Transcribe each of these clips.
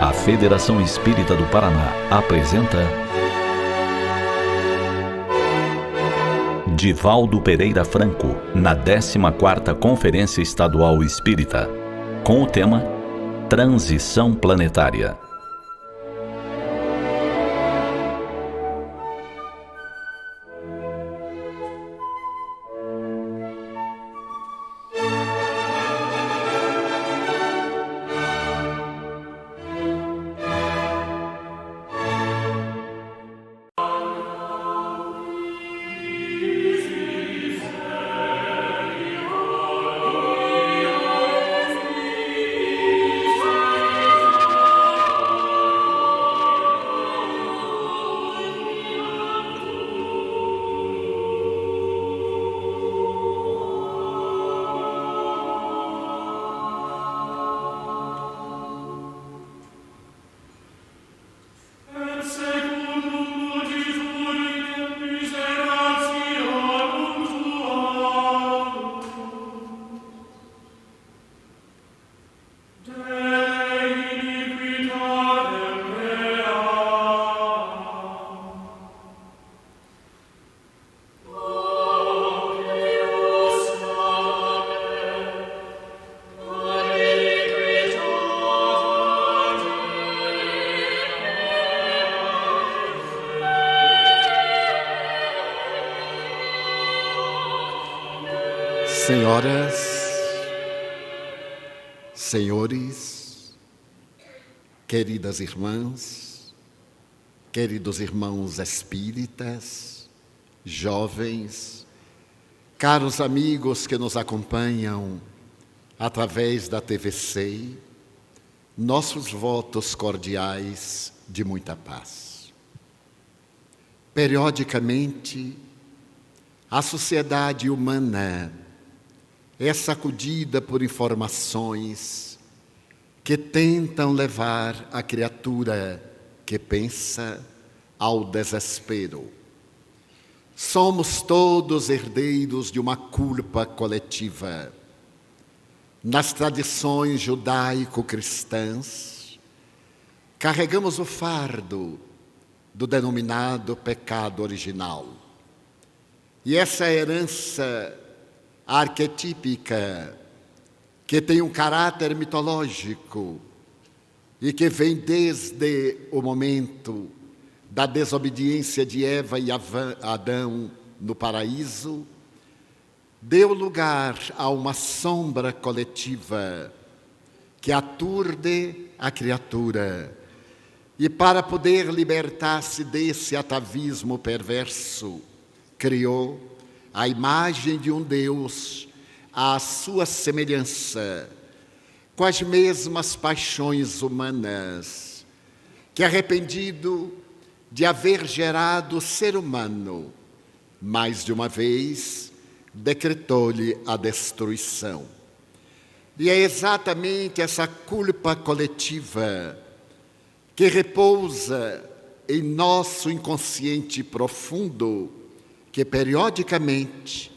A Federação Espírita do Paraná apresenta Divaldo Pereira Franco, na 14ª Conferência Estadual Espírita, com o tema Transição Planetária. Senhoras, senhores, queridas irmãs, queridos irmãos espíritas, jovens, caros amigos que nos acompanham através da TVC, nossos votos cordiais de muita paz. Periodicamente, a sociedade humana é sacudida por informações que tentam levar a criatura que pensa ao desespero. Somos todos herdeiros de uma culpa coletiva. Nas tradições judaico-cristãs, carregamos o fardo do denominado pecado original. E essa herança arquetípica, que tem um caráter mitológico e que vem desde o momento da desobediência de Eva e Adão no paraíso, deu lugar a uma sombra coletiva que aturde a criatura. E para poder libertar-se desse atavismo perverso, criou a imagem de um Deus à sua semelhança, com as mesmas paixões humanas, que, arrependido de haver gerado o ser humano, mais de uma vez decretou-lhe a destruição. E é exatamente essa culpa coletiva que repousa em nosso inconsciente profundo, que periodicamente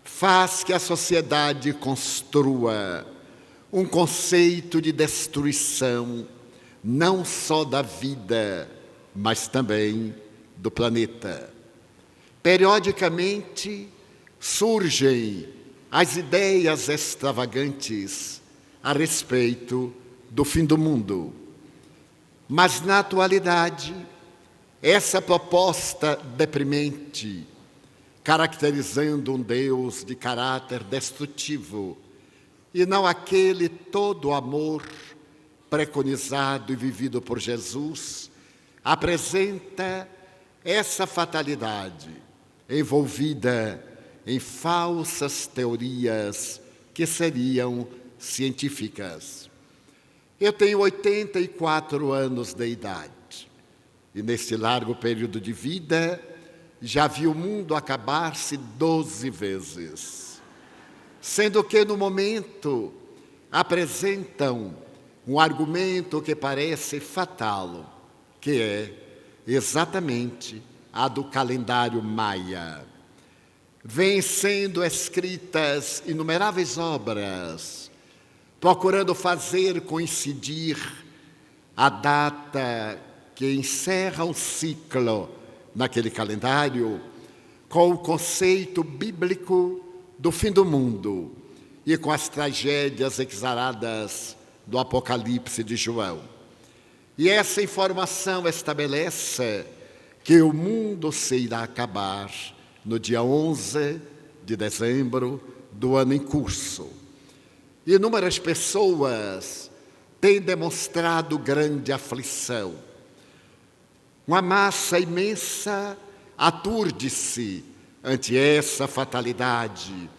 faz que a sociedade construa um conceito de destruição, não só da vida, mas também do planeta. Periodicamente surgem as ideias extravagantes a respeito do fim do mundo. Mas, na atualidade, essa proposta deprimente, caracterizando um Deus de caráter destrutivo, e não aquele todo amor preconizado e vivido por Jesus, apresenta essa fatalidade envolvida em falsas teorias que seriam científicas. Eu tenho 84 anos de idade e, neste largo período de vida, já vi o mundo acabar-se 12 vezes, sendo que, no momento, apresentam um argumento que parece fatal, que é exatamente a do calendário maia. Vêm sendo escritas inumeráveis obras, procurando fazer coincidir a data que encerra um ciclo naquele calendário com o conceito bíblico do fim do mundo e com as tragédias exaradas do Apocalipse de João. E essa informação estabelece que o mundo se irá acabar no dia 11 de dezembro do ano em curso. Inúmeras pessoas têm demonstrado grande aflição. Uma massa imensa aturde-se ante essa fatalidade,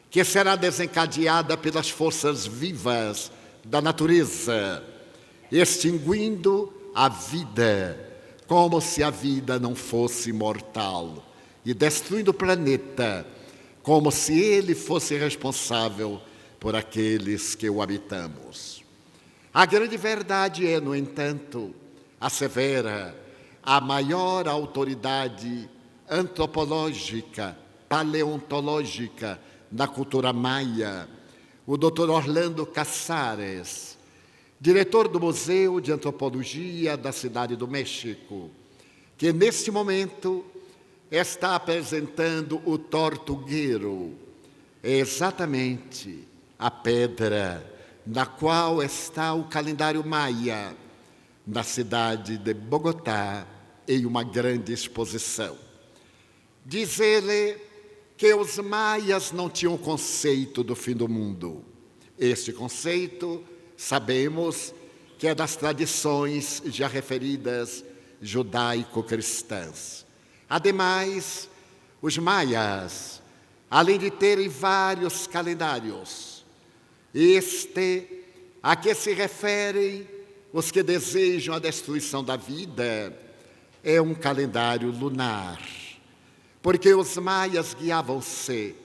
que será desencadeada pelas forças vivas da natureza, extinguindo a vida, como se a vida não fosse mortal, e destruindo o planeta, como se ele fosse responsável por aqueles que o habitamos. A grande verdade é, no entanto, assevera a maior autoridade antropológica, paleontológica da cultura maia, o Dr. Orlando Casares, diretor do Museu de Antropologia da Cidade do México, que neste momento está apresentando o Tortuguero, é exatamente a pedra na qual está o calendário maia, na cidade de Bogotá, em uma grande exposição. Diz ele que os maias não tinham conceito do fim do mundo. Este conceito, sabemos, que é das tradições já referidas judaico-cristãs. Ademais, os maias, além de terem vários calendários, este a que se referem os que desejam a destruição da vida é um calendário lunar, porque os maias guiavam-se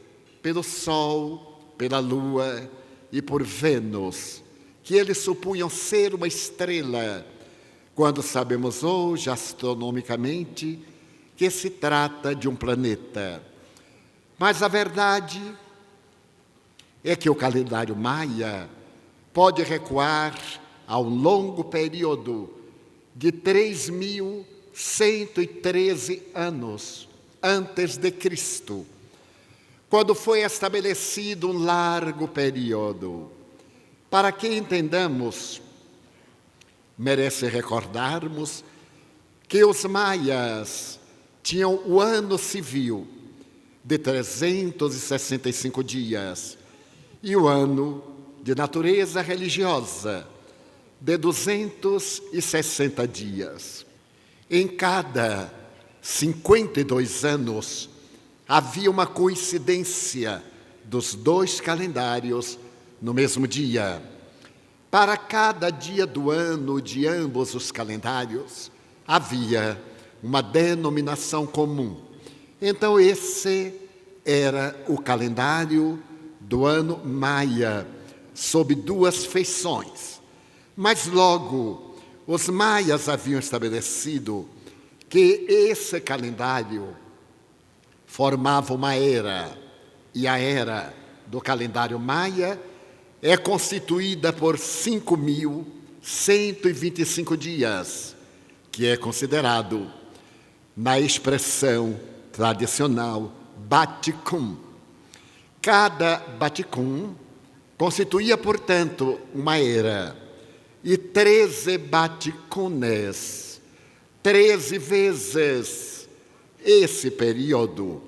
pelo Sol, pela Lua e por Vênus, que eles supunham ser uma estrela, quando sabemos hoje, astronomicamente, que se trata de um planeta. Mas a verdade é que o calendário maia pode recuar a um longo período de 3.113 anos antes de Cristo, quando foi estabelecido um largo período. Para que entendamos, merece recordarmos que os maias tinham o ano civil de 365 dias e o ano de natureza religiosa de 260 dias. Em cada 52 anos, havia uma coincidência dos dois calendários no mesmo dia. Para cada dia do ano de ambos os calendários, havia uma denominação comum. Então, esse era o calendário do ano maia, sob duas feições. Mas logo, os maias haviam estabelecido que esse calendário formava uma era, e a era do calendário maia é constituída por 5.125 dias, que é considerado, na expressão tradicional, Baticum. Cada Baticum constituía, portanto, uma era, e 13 Baticunes, 13 vezes esse período,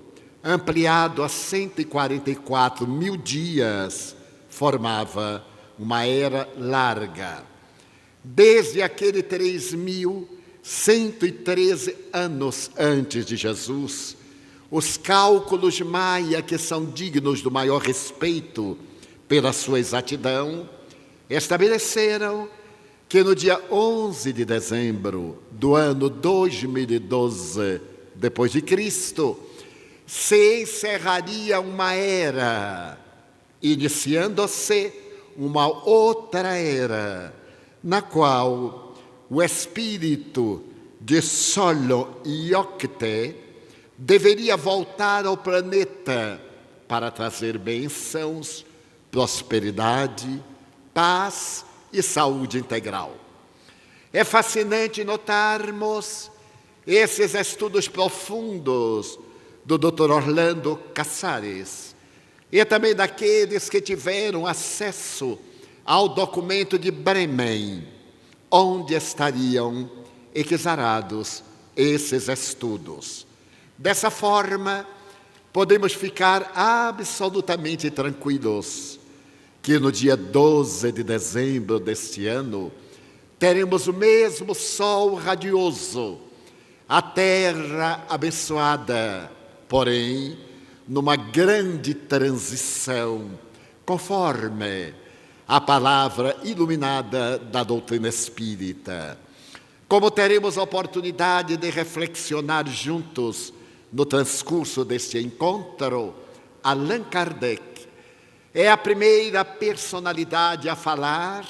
ampliado a 144 mil dias, formava uma era larga. Desde aquele 3.113 anos antes de Jesus, os cálculos maia, que são dignos do maior respeito pela sua exatidão, estabeleceram que no dia 11 de dezembro do ano 2012 depois de Cristo, se encerraria uma era, iniciando-se uma outra era, na qual o espírito de Solo Iocte deveria voltar ao planeta para trazer bênçãos, prosperidade, paz e saúde integral. É fascinante notarmos esses estudos profundos do Dr. Orlando Casares e também daqueles que tiveram acesso ao documento de Bremen, onde estariam exarados esses estudos. Dessa forma, podemos ficar absolutamente tranquilos que no dia 12 de dezembro deste ano teremos o mesmo sol radioso, a terra abençoada, porém, numa grande transição, conforme a palavra iluminada da doutrina espírita. Como teremos a oportunidade de reflexionar juntos no transcurso deste encontro, Allan Kardec é a primeira personalidade a falar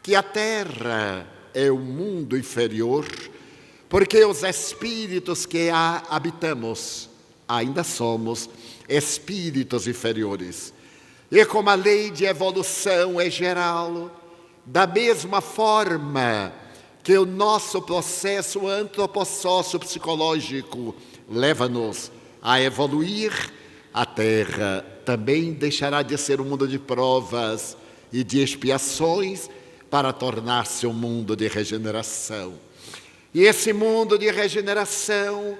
que a Terra é o mundo inferior, porque os espíritos que a habitamos ainda somos espíritos inferiores. E como a lei de evolução é geral, da mesma forma que o nosso processo antropossócio-psicológico leva-nos a evoluir, a Terra também deixará de ser um mundo de provas e de expiações para tornar-se um mundo de regeneração. E esse mundo de regeneração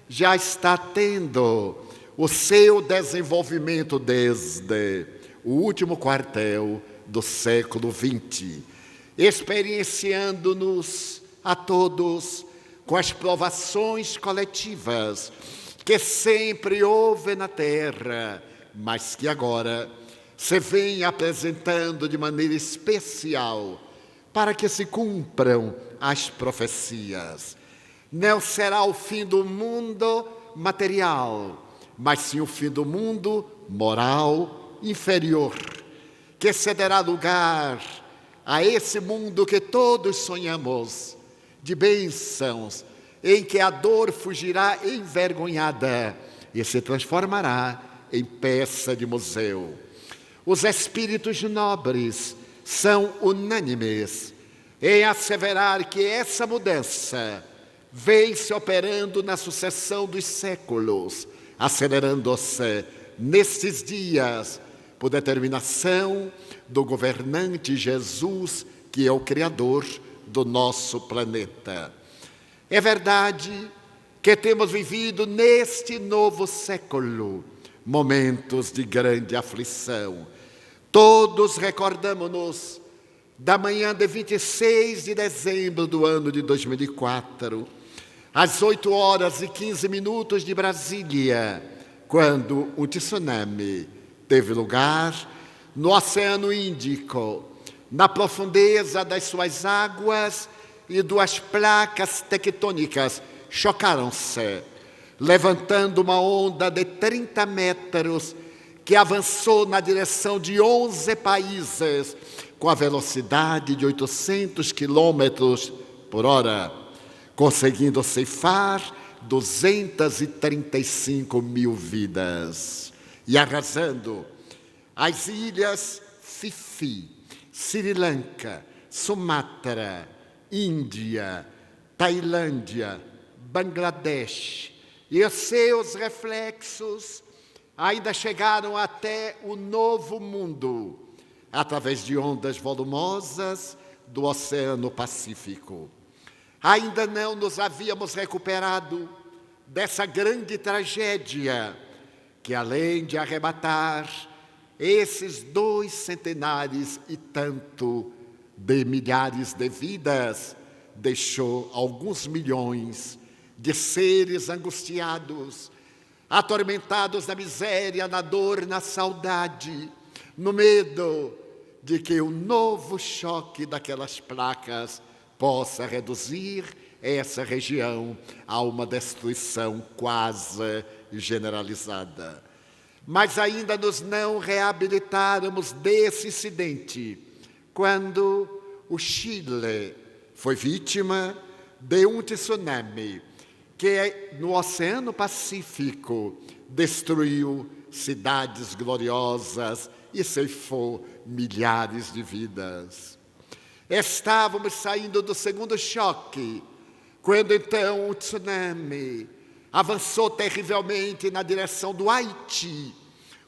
já está tendo o seu desenvolvimento desde o último quartel do século XX, experienciando-nos a todos com as provações coletivas que sempre houve na Terra, mas que agora se vem apresentando de maneira especial para que se cumpram as profecias. Não será o fim do mundo material, mas sim o fim do mundo moral inferior, que cederá lugar a esse mundo que todos sonhamos, de bênçãos, em que a dor fugirá envergonhada e se transformará em peça de museu. Os espíritos nobres são unânimes em asseverar que essa mudança vem se operando na sucessão dos séculos, acelerando-se nestes dias por determinação do governante Jesus, que é o Criador do nosso planeta. É verdade que temos vivido neste novo século momentos de grande aflição. Todos recordamos-nos da manhã de 26 de dezembro do ano de 2004, às 8h15 de Brasília, quando um tsunami teve lugar no Oceano Índico, na profundeza das suas águas, e duas placas tectônicas chocaram-se, levantando uma onda de 30 metros que avançou na direção de 11 países com a velocidade de 800 quilômetros por hora, conseguindo ceifar 235 mil vidas e arrasando as ilhas Fifi, Sri Lanka, Sumatra, Índia, Tailândia, Bangladesh, e os seus reflexos ainda chegaram até o Novo Mundo, através de ondas volumosas do Oceano Pacífico. Ainda não nos havíamos recuperado dessa grande tragédia que, além de arrebatar esses 2 centenares e tanto de milhares de vidas, deixou alguns milhões de seres angustiados, atormentados na miséria, na dor, na saudade, no medo de que o novo choque daquelas placas possa reduzir essa região a uma destruição quase generalizada. Mas ainda nos não reabilitáramos desse incidente, quando o Chile foi vítima de um tsunami que no Oceano Pacífico destruiu cidades gloriosas e ceifou milhares de vidas. Estávamos saindo do segundo choque, quando então o tsunami avançou terrivelmente na direção do Haiti,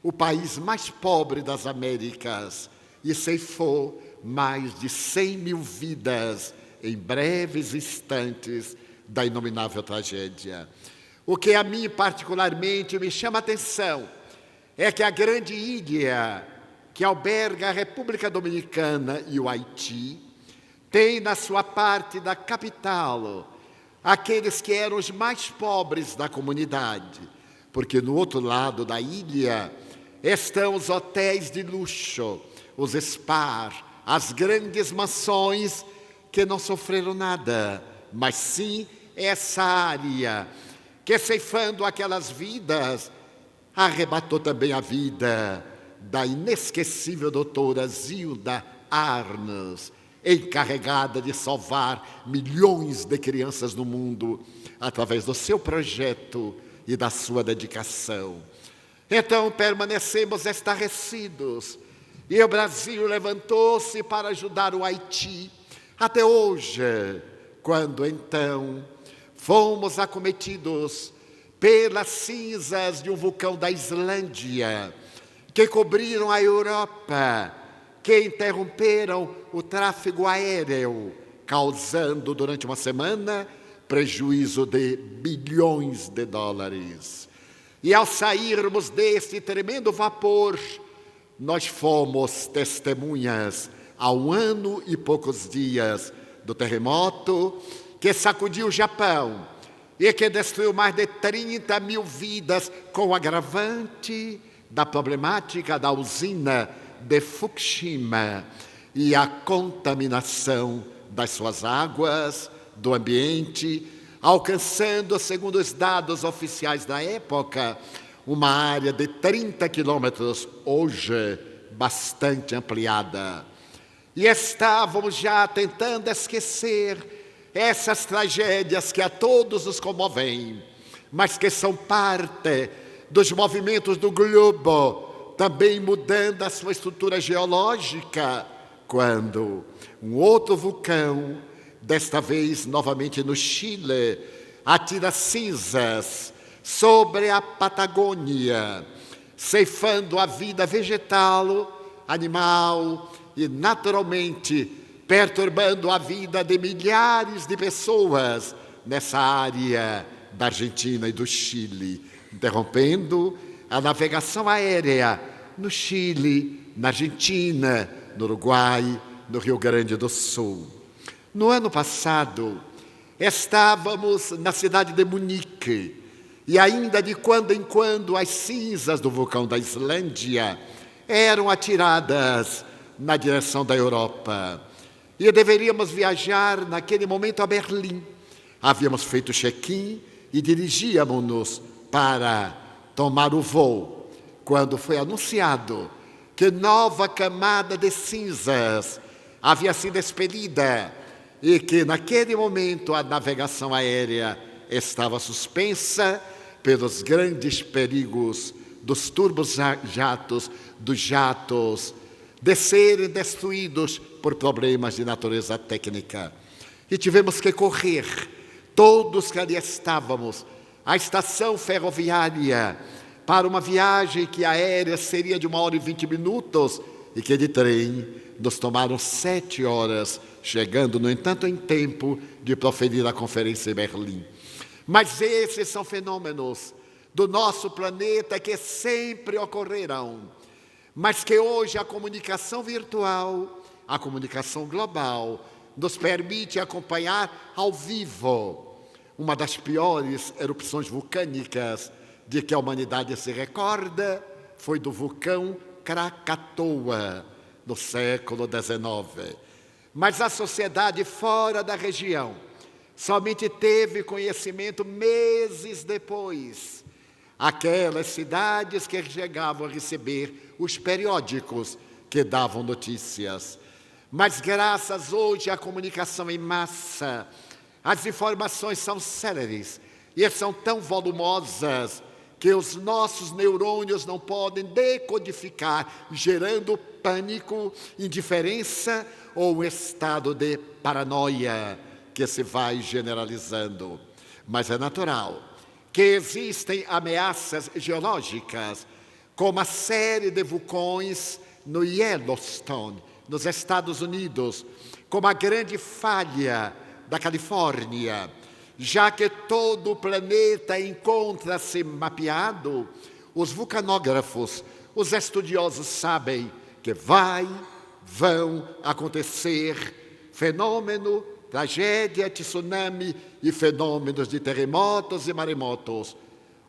o país mais pobre das Américas, e ceifou mais de 100 mil vidas em breves instantes da inominável tragédia. O que a mim particularmente me chama a atenção é que a grande ilha que alberga a República Dominicana e o Haiti tem na sua parte da capital aqueles que eram os mais pobres da comunidade, porque no outro lado da ilha estão os hotéis de luxo, os spas, as grandes mansões que não sofreram nada, mas sim essa área que, ceifando aquelas vidas, arrebatou também a vida da inesquecível doutora Zilda Arnes, encarregada de salvar milhões de crianças no mundo através do seu projeto e da sua dedicação. Então permanecemos estarrecidos e o Brasil levantou-se para ajudar o Haiti até hoje, quando então fomos acometidos pelas cinzas de um vulcão da Islândia que cobriram a Europa, que interromperam o tráfego aéreo, causando durante uma semana prejuízo de bilhões de dólares. E ao sairmos desse tremendo vapor, nós fomos testemunhas há 1 ano e poucos dias do terremoto que sacudiu o Japão e que destruiu mais de 30 mil vidas, com o agravante da problemática da usina de Fukushima e a contaminação das suas águas, do ambiente, alcançando, segundo os dados oficiais da época, uma área de 30 quilômetros, hoje bastante ampliada. E estávamos já tentando esquecer essas tragédias que a todos nos comovem, mas que são parte dos movimentos do globo, também mudando a sua estrutura geológica, quando um outro vulcão, desta vez novamente no Chile, atira cinzas sobre a Patagônia, ceifando a vida vegetal, animal e, naturalmente, perturbando a vida de milhares de pessoas nessa área da Argentina e do Chile, interrompendo a navegação aérea no Chile, na Argentina, no Uruguai, no Rio Grande do Sul. No ano passado, estávamos na cidade de Munique e ainda de quando em quando as cinzas do vulcão da Islândia eram atiradas na direção da Europa. E deveríamos viajar naquele momento a Berlim. Havíamos feito check-in e dirigíamos-nos para tomar o voo, quando foi anunciado que nova camada de cinzas havia sido expelida e que, naquele momento, a navegação aérea estava suspensa pelos grandes perigos dos turbojatos, dos jatos, de serem destruídos por problemas de natureza técnica. E tivemos que correr, todos que ali estávamos, à estação ferroviária, para uma viagem que aérea seria de 1 hora e 20 minutos e que de trem nos tomaram 7 horas, chegando, no entanto, em tempo de proferir a conferência em Berlim. Mas esses são fenômenos do nosso planeta que sempre ocorrerão, mas que hoje a comunicação virtual, a comunicação global, nos permite acompanhar ao vivo. Uma das piores erupções vulcânicas de que a humanidade se recorda foi do vulcão Krakatoa, no século XIX. Mas a sociedade fora da região somente teve conhecimento meses depois. Aquelas cidades que chegavam a receber os periódicos que davam notícias. Mas graças hoje à comunicação em massa, as informações são céleres e são tão volumosas que os nossos neurônios não podem decodificar, gerando pânico, indiferença ou um estado de paranoia que se vai generalizando. Mas é natural que existem ameaças geológicas, como a série de vulcões no Yellowstone, nos Estados Unidos, como a grande falha da Califórnia. Já que todo o planeta encontra-se mapeado, os vulcanógrafos, os estudiosos sabem que vão acontecer fenômeno, tragédia, tsunami e fenômenos de terremotos e maremotos.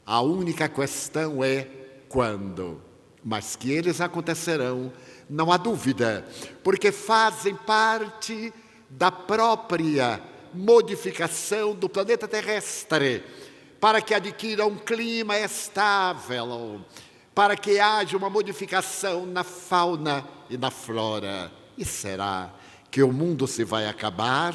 A única questão é quando. Mas que eles acontecerão, não há dúvida, porque fazem parte da própria modificação do planeta terrestre, para que adquira um clima estável, para que haja uma modificação na fauna e na flora. E será que o mundo se vai acabar?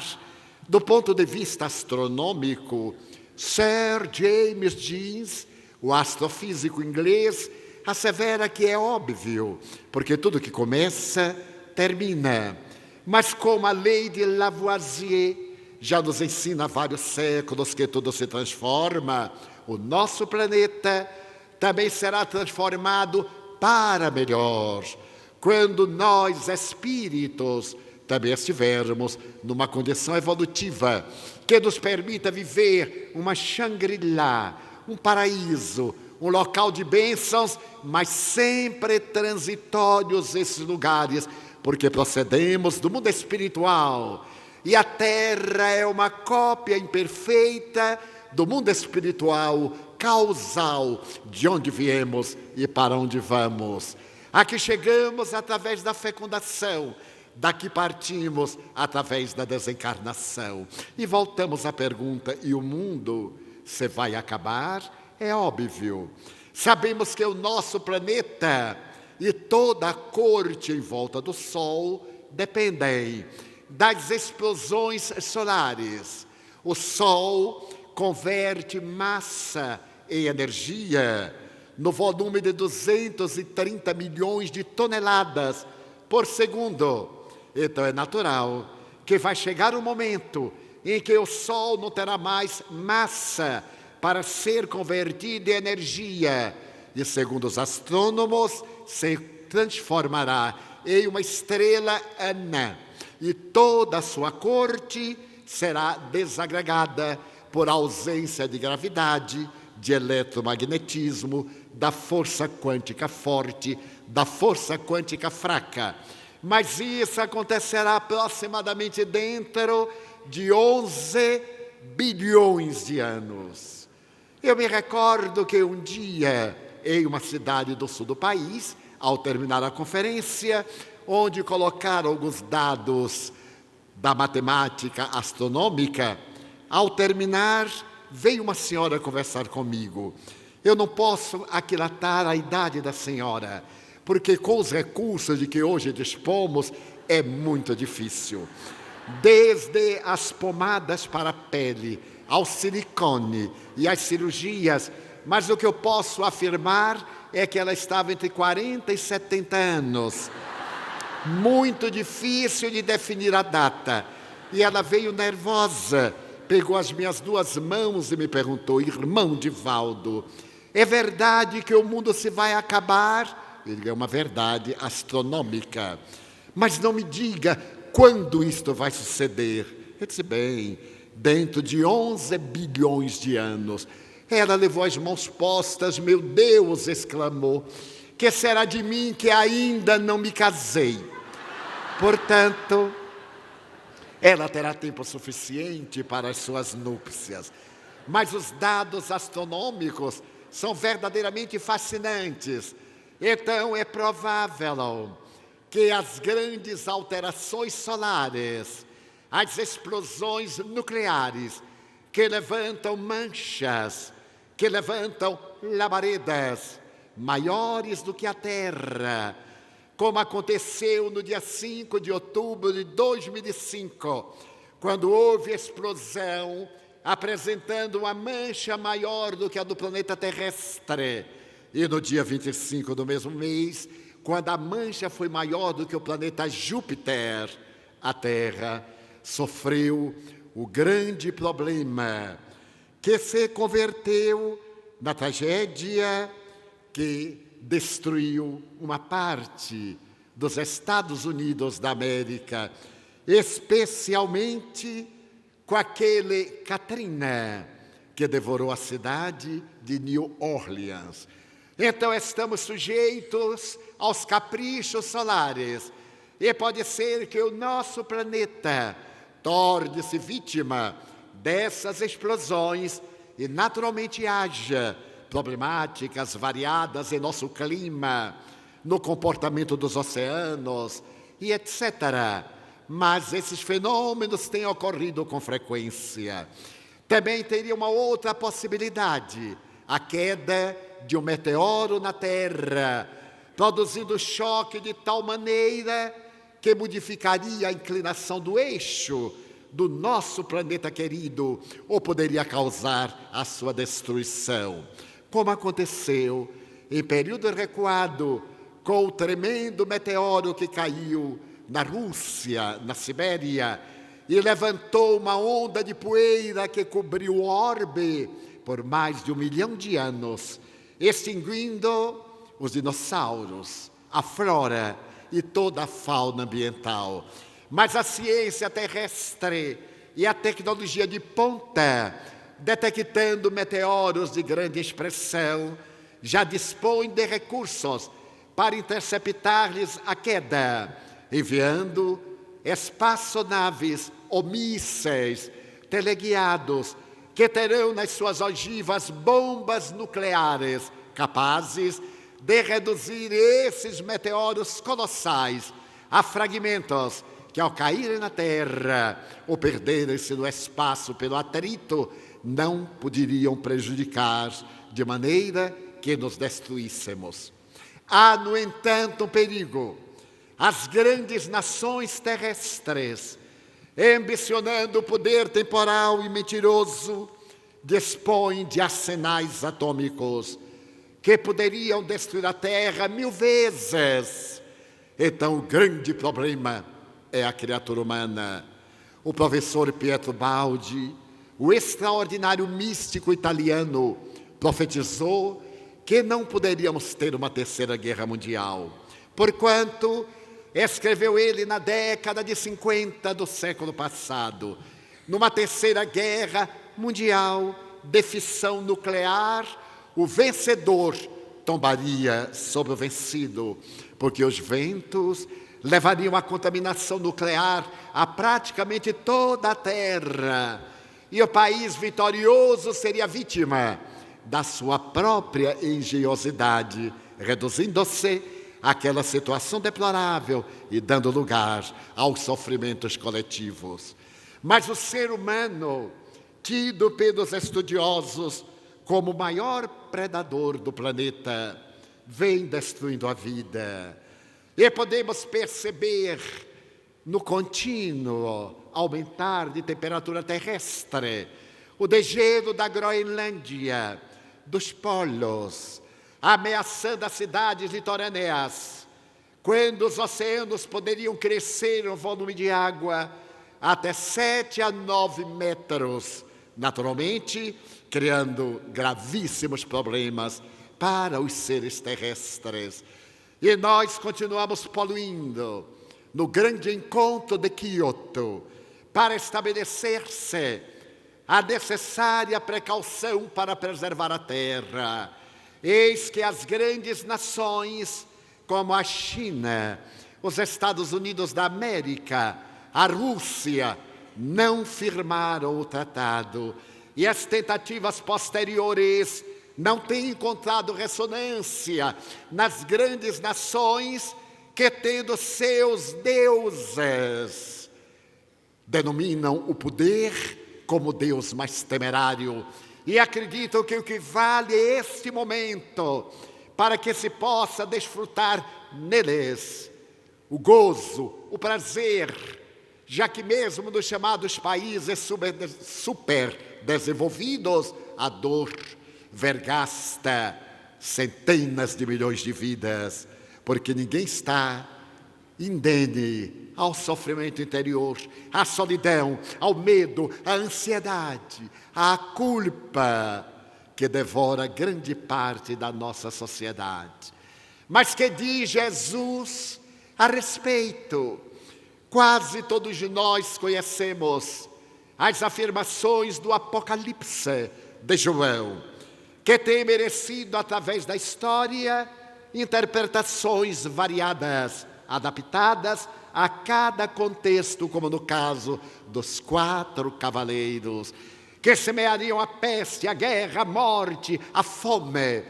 Do ponto de vista astronômico, Sir James Jeans, o astrofísico inglês, assevera que é óbvio, porque tudo que começa, termina. Mas como a lei de Lavoisier já nos ensina há vários séculos que tudo se transforma, o nosso planeta também será transformado para melhor, quando nós, espíritos, também estivermos numa condição evolutiva que nos permita viver uma Shangri-La, um paraíso, um local de bênçãos, mas sempre transitórios esses lugares, porque procedemos do mundo espiritual. E a Terra é uma cópia imperfeita do mundo espiritual, causal, de onde viemos e para onde vamos. Aqui chegamos através da fecundação, daqui partimos através da desencarnação. E voltamos à pergunta, e o mundo se vai acabar? É óbvio. Sabemos que o nosso planeta e toda a corte em volta do Sol dependem das explosões solares. O Sol converte massa em energia no volume de 230 milhões de toneladas por segundo. Então é natural que vai chegar um momento em que o Sol não terá mais massa para ser convertido em energia. E segundo os astrônomos, se transformará em uma estrela anã. E toda a sua corte será desagregada por ausência de gravidade, de eletromagnetismo, da força quântica forte, da força quântica fraca. Mas isso acontecerá aproximadamente dentro de 11 bilhões de anos. Eu me recordo que um dia, em uma cidade do sul do país, ao terminar a conferência, onde colocaram alguns dados da matemática astronômica, ao terminar, veio uma senhora conversar comigo. Eu não posso aquilatar a idade da senhora, porque com os recursos de que hoje dispomos, é muito difícil. Desde as pomadas para a pele, ao silicone e às cirurgias, mas o que eu posso afirmar é que ela estava entre 40 e 70 anos. Muito difícil de definir a data. E ela veio nervosa, pegou as minhas duas mãos e me perguntou: irmão Divaldo, é verdade que o mundo se vai acabar? Ele é uma verdade astronômica. Mas não me diga quando isto vai suceder. Eu disse: bem, dentro de 11 bilhões de anos. Ela levou as mãos postas. Meu Deus, exclamou, que será de mim que ainda não me casei? Portanto, ela terá tempo suficiente para as suas núpcias. Mas os dados astronômicos são verdadeiramente fascinantes. Então é provável que as grandes alterações solares, as explosões nucleares, que levantam manchas, que levantam labaredas maiores do que a Terra, como aconteceu no dia 5 de outubro de 2005, quando houve explosão apresentando uma mancha maior do que a do planeta terrestre. E no dia 25 do mesmo mês, quando a mancha foi maior do que o planeta Júpiter, a Terra sofreu o grande problema que se converteu na tragédia que destruiu uma parte dos Estados Unidos da América, especialmente com aquele Katrina que devorou a cidade de New Orleans. Então estamos sujeitos aos caprichos solares e pode ser que o nosso planeta torne-se vítima dessas explosões e naturalmente haja problemáticas variadas em nosso clima, no comportamento dos oceanos e etc. Mas esses fenômenos têm ocorrido com frequência. Também teria uma outra possibilidade, a queda de um meteoro na Terra, produzindo choque de tal maneira que modificaria a inclinação do eixo do nosso planeta querido, ou poderia causar a sua destruição, como aconteceu em período recuado com o tremendo meteoro que caiu na Rússia, na Sibéria, e levantou uma onda de poeira que cobriu o orbe por mais de 1 milhão de anos, extinguindo os dinossauros, a flora e toda a fauna ambiental. Mas a ciência terrestre e a tecnologia de ponta, detectando meteoros de grande expressão, já dispõem de recursos para interceptar-lhes a queda, enviando espaçonaves ou mísseis teleguiados que terão nas suas ogivas bombas nucleares capazes de reduzir esses meteoros colossais a fragmentos que, ao caírem na Terra ou perderem-se no espaço pelo atrito, não poderiam prejudicar de maneira que nos destruíssemos. Há, no entanto, um perigo. As grandes nações terrestres, ambicionando o poder temporal e mentiroso, dispõem de arsenais atômicos que poderiam destruir a Terra 1000 vezes. Então, o grande problema é a criatura humana. O professor Pietro Baldi, o extraordinário místico italiano, profetizou que não poderíamos ter uma terceira guerra mundial, porquanto, escreveu ele na década de 50 do século passado, numa terceira guerra mundial de fissão nuclear, o vencedor tombaria sobre o vencido, porque os ventos levariam a contaminação nuclear a praticamente toda a Terra, e o país vitorioso seria vítima da sua própria engenhosidade, reduzindo-se àquela situação deplorável e dando lugar aos sofrimentos coletivos. Mas o ser humano, tido pelos estudiosos como o maior predador do planeta, vem destruindo a vida. E podemos perceber no contínuo aumentar de temperatura terrestre, o degelo da Groenlândia, dos polos, ameaçando as cidades litorâneas, quando os oceanos poderiam crescer no volume de água até 7 a 9 metros, naturalmente criando gravíssimos problemas para os seres terrestres. E nós continuamos poluindo no grande encontro de Kyoto para estabelecer-se a necessária precaução para preservar a Terra. Eis que as grandes nações, como a China, os Estados Unidos da América, a Rússia, não firmaram o tratado. E as tentativas posteriores não têm encontrado ressonância nas grandes nações que, tendo seus deuses, denominam o poder como Deus mais temerário e acreditam que o que vale é este momento para que se possa desfrutar neles o gozo, o prazer já que mesmo nos chamados países super desenvolvidos, a dor vergasta centenas de milhões de vidas, porque ninguém está indene ao sofrimento interior, à solidão, ao medo, à ansiedade, à culpa que devora grande parte da nossa sociedade. Mas que diz Jesus a respeito? Quase todos nós conhecemos as afirmações do Apocalipse de João, que tem merecido, através da história, interpretações variadas, adaptadas a cada contexto, como no caso dos 4 cavaleiros, que semeariam a peste, a guerra, a morte, a fome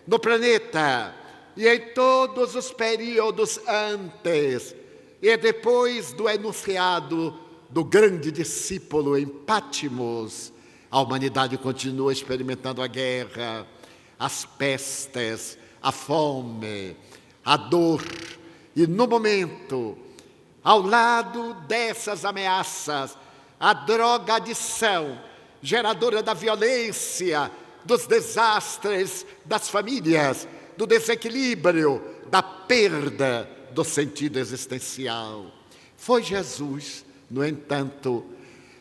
no planeta e em todos os períodos antes e depois do enunciado do grande discípulo em Pátimos. A humanidade continua experimentando a guerra, as pestes, a fome, a dor. E no momento, ao lado dessas ameaças, a drogadição, geradora da violência, dos desastres das famílias, do desequilíbrio, da perda do sentido existencial. Foi Jesus, no entanto,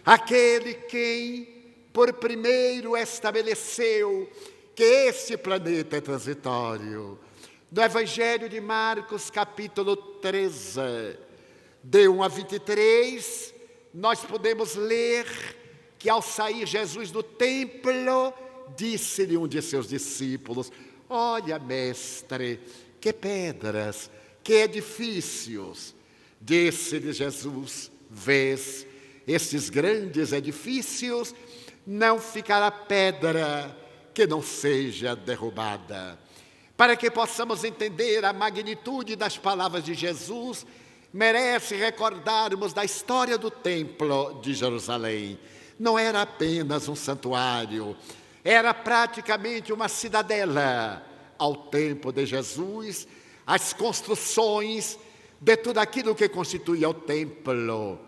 aquele quem por primeiro estabeleceu que este planeta é transitório. No Evangelho de Marcos, capítulo 13, de 1 a 23, nós podemos ler que ao sair Jesus do templo, disse-lhe um de seus discípulos: olha, mestre, que pedras, que edifícios. Disse-lhe Jesus: vês, estes grandes edifícios, não ficará pedra que não seja derrubada. Para que possamos entender a magnitude das palavras de Jesus, merece recordarmos da história do templo de Jerusalém. Não era apenas um santuário, era praticamente uma cidadela. Ao tempo de Jesus, as construções de tudo aquilo que constituía o templo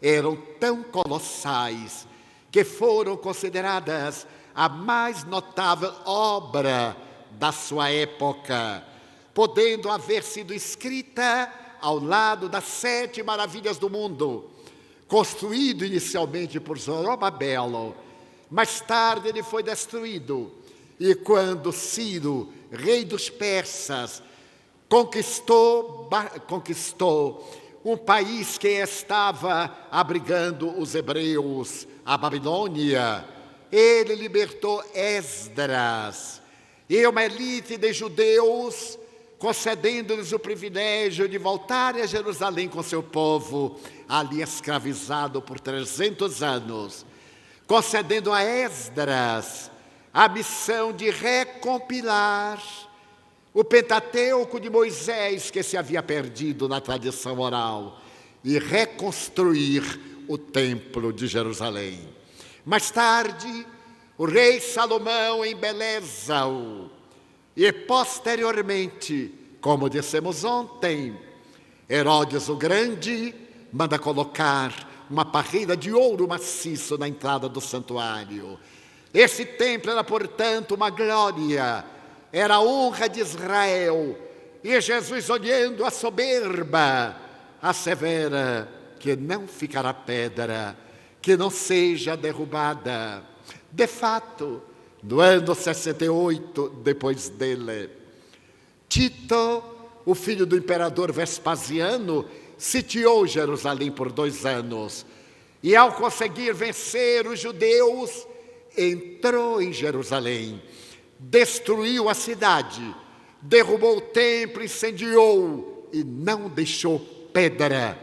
eram tão colossais que foram consideradas a mais notável obra da sua época, podendo haver sido escrita ao lado das 7 maravilhas do mundo, construído inicialmente por Zorobabel. Mais tarde ele foi destruído, e quando Ciro, rei dos persas, conquistou um país que estava abrigando os hebreus, a Babilônia, ele libertou Esdras e uma elite de judeus, concedendo-lhes o privilégio de voltar a Jerusalém com seu povo, ali escravizado por 300 anos, concedendo a Esdras a missão de recompilar o Pentateuco de Moisés, que se havia perdido na tradição oral, e reconstruir o templo de Jerusalém. Mais tarde, o rei Salomão embeleza-o, e posteriormente, como dissemos ontem, Herodes o Grande manda colocar uma parreira de ouro maciço na entrada do santuário. Esse templo era, portanto, uma glória, era a honra de Israel. E Jesus, olhando a soberba, assevera que não ficará pedra que não seja derrubada. De fato, no ano 68 depois dele, Tito, o filho do imperador Vespasiano, sitiou Jerusalém por 2 anos. E ao conseguir vencer os judeus, entrou em Jerusalém, destruiu a cidade, derrubou o templo, incendiou e não deixou pedra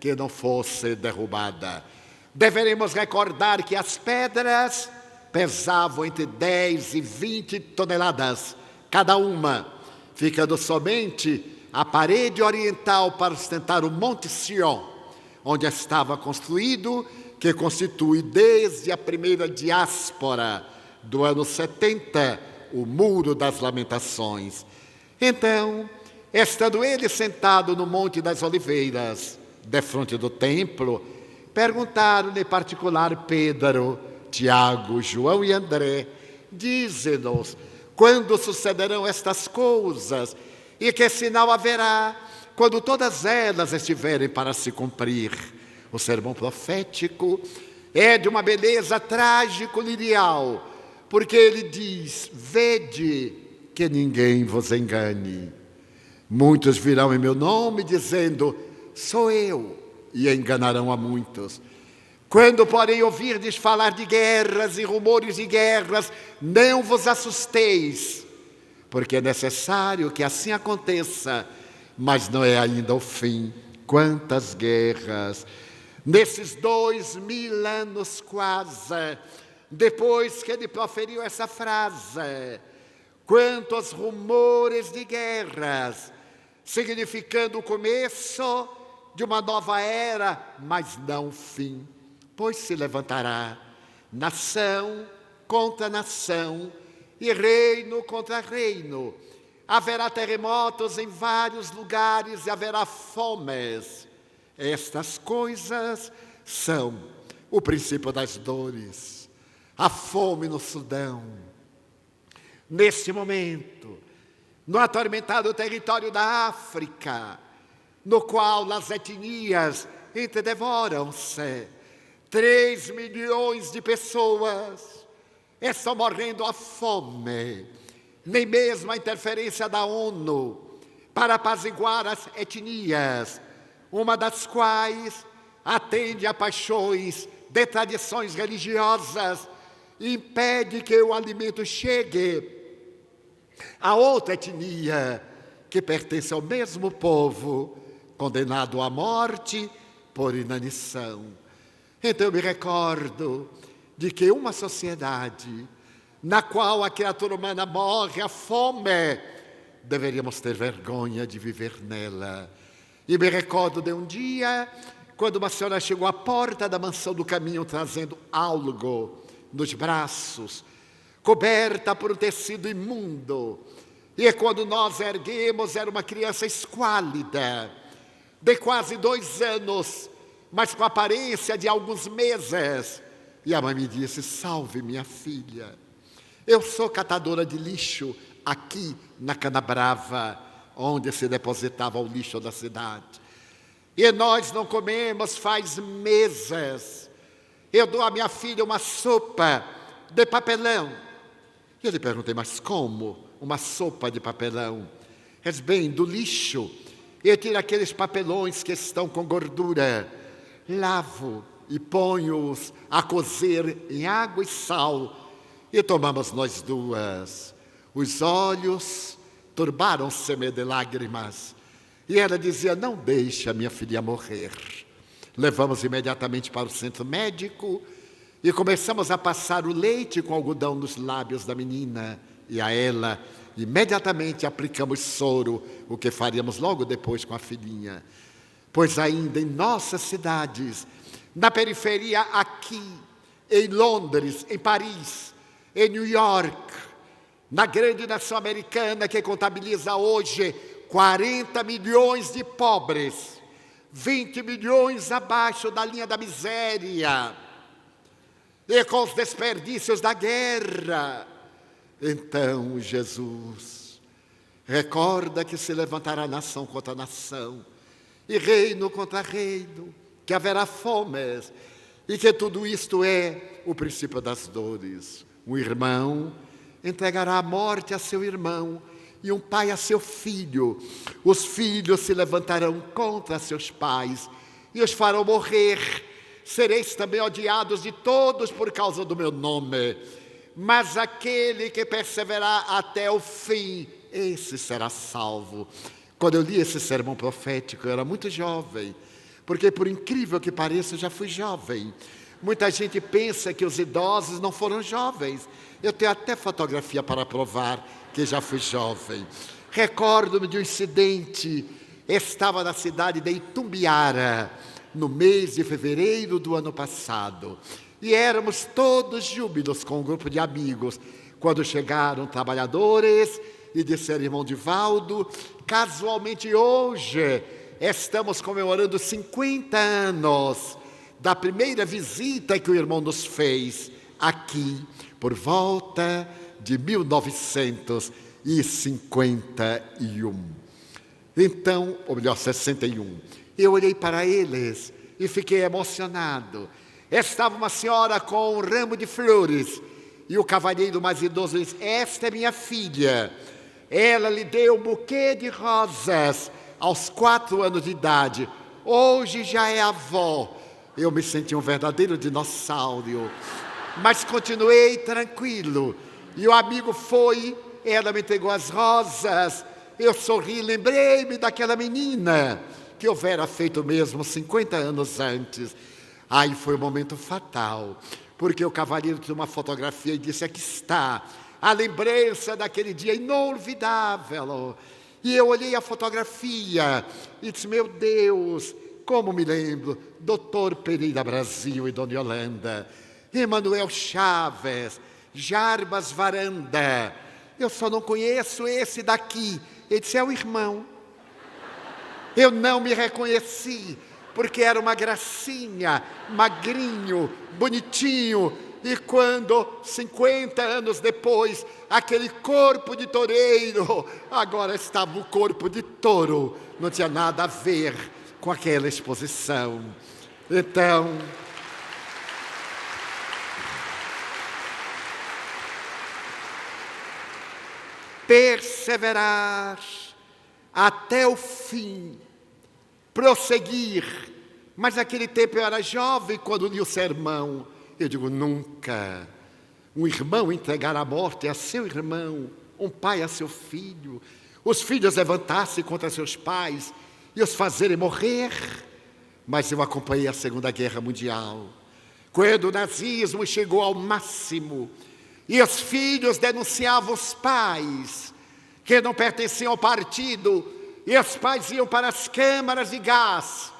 que não fosse derrubada. Deveremos recordar que as pedras pesavam entre 10 e 20 toneladas cada uma, ficando somente a parede oriental para sustentar o Monte Sião, onde estava construído, que constitui desde a primeira diáspora do ano 70, o Muro das Lamentações. Então, estando ele sentado no Monte das Oliveiras, defronte do templo, perguntaram em particular Pedro, Tiago, João e André: dize-nos, quando sucederão estas coisas? E que sinal haverá quando todas elas estiverem para se cumprir? O sermão profético é de uma beleza trágico-lirial, porque ele diz: vede que ninguém vos engane. Muitos virão em meu nome dizendo: sou eu, e enganarão a muitos. Quando, porém, ouvirdes falar de guerras e rumores de guerras, não vos assusteis, porque é necessário que assim aconteça, mas não é ainda o fim. Quantas guerras! Nesses 2000 anos quase, depois que ele proferiu essa frase, quantos rumores de guerras, significando o começo de uma nova era, mas não o fim. Pois se levantará nação contra nação e reino contra reino. Haverá terremotos em vários lugares e haverá fomes. Estas coisas são o princípio das dores. A fome no Sudão. Neste momento, no atormentado território da África, no qual as etnias entredevoram-se, 3 milhões de pessoas estão morrendo à fome. Nem mesmo a interferência da ONU para apaziguar as etnias, uma das quais atende a paixões de tradições religiosas, impede que o alimento chegue a outra etnia que pertence ao mesmo povo, condenado à morte por inanição. Então eu me recordo de que uma sociedade na qual a criatura humana morre à fome, deveríamos ter vergonha de viver nela. E me recordo de um dia, quando uma senhora chegou à porta da mansão do caminho trazendo algo nos braços, coberta por um tecido imundo. E quando nós erguemos, era uma criança esquálida, de quase 2 anos, mas com a aparência de alguns meses. E a mãe me disse: salve minha filha, eu sou catadora de lixo aqui na Canabrava, onde se depositava o lixo da cidade. E nós não comemos faz meses. Eu dou à minha filha uma sopa de papelão. E eu lhe perguntei: mas como uma sopa de papelão? Diz: bem, do lixo eu tiro aqueles papelões que estão com gordura, lavo e ponho-os a cozer em água e sal, e tomamos nós duas. Os olhos turbaram-se-me de lágrimas, e ela dizia: não deixe a minha filha morrer. Levamos imediatamente para o centro médico e começamos a passar o leite com algodão nos lábios da menina, e a ela imediatamente aplicamos soro, o que faríamos logo depois com a filhinha. Pois ainda em nossas cidades, na periferia aqui, em Londres, em Paris, em New York, na grande nação americana que contabiliza hoje 40 milhões de pobres, 20 milhões abaixo da linha da miséria, e com os desperdícios da guerra. Então Jesus recorda que se levantará nação contra nação e reino contra reino, que haverá fomes e que tudo isto é o princípio das dores. Um irmão entregará a morte a seu irmão e um pai a seu filho. Os filhos se levantarão contra seus pais e os farão morrer. Sereis também odiados de todos por causa do meu nome. Mas aquele que perseverar até o fim, esse será salvo. Quando eu li esse sermão profético, eu era muito jovem, porque por incrível que pareça, eu já fui jovem. Muita gente pensa que os idosos não foram jovens. Eu tenho até fotografia para provar que já fui jovem. Recordo-me de um incidente. Estava na cidade de Itumbiara, no mês de fevereiro do ano passado. E éramos todos júbilos com um grupo de amigos, quando chegaram trabalhadores e disseram: irmão Divaldo, casualmente hoje estamos comemorando 50 anos da primeira visita que o irmão nos fez aqui, por volta de 1951. Então, ou melhor, 61. Eu olhei para eles e fiquei emocionado. Estava uma senhora com um ramo de flores e o cavalheiro mais idoso disse: esta é minha filha. Ela lhe deu um buquê de rosas aos 4 anos de idade. Hoje já é avó. Eu me senti um verdadeiro dinossauro, mas continuei tranquilo. E o amigo foi, ela me entregou as rosas. Eu sorri, lembrei-me daquela menina que houvera feito mesmo 50 anos antes. Aí foi um momento fatal, porque o cavalheiro tinha uma fotografia e disse: aqui está a lembrança daquele dia inolvidável. E eu olhei a fotografia e disse: meu Deus, como me lembro, Dr. Pereira Brasil e Dona Yolanda, Emanuel Chaves, Jarbas Varanda. Eu só não conheço esse daqui. Ele disse: é o irmão. Eu não me reconheci, porque era uma gracinha, magrinho, bonitinho. E quando, 50 anos depois, aquele corpo de toureiro, agora estava o corpo de touro. Não tinha nada a ver com aquela exposição. Então, perseverar até o fim, prosseguir. Mas naquele tempo eu era jovem quando li o sermão. Eu digo: nunca um irmão entregar a morte a seu irmão, um pai a seu filho, os filhos levantar-se contra seus pais e os fazerem morrer. Mas eu acompanhei a Segunda Guerra Mundial, quando o nazismo chegou ao máximo e os filhos denunciavam os pais que não pertenciam ao partido, e os pais iam para as câmaras de gás.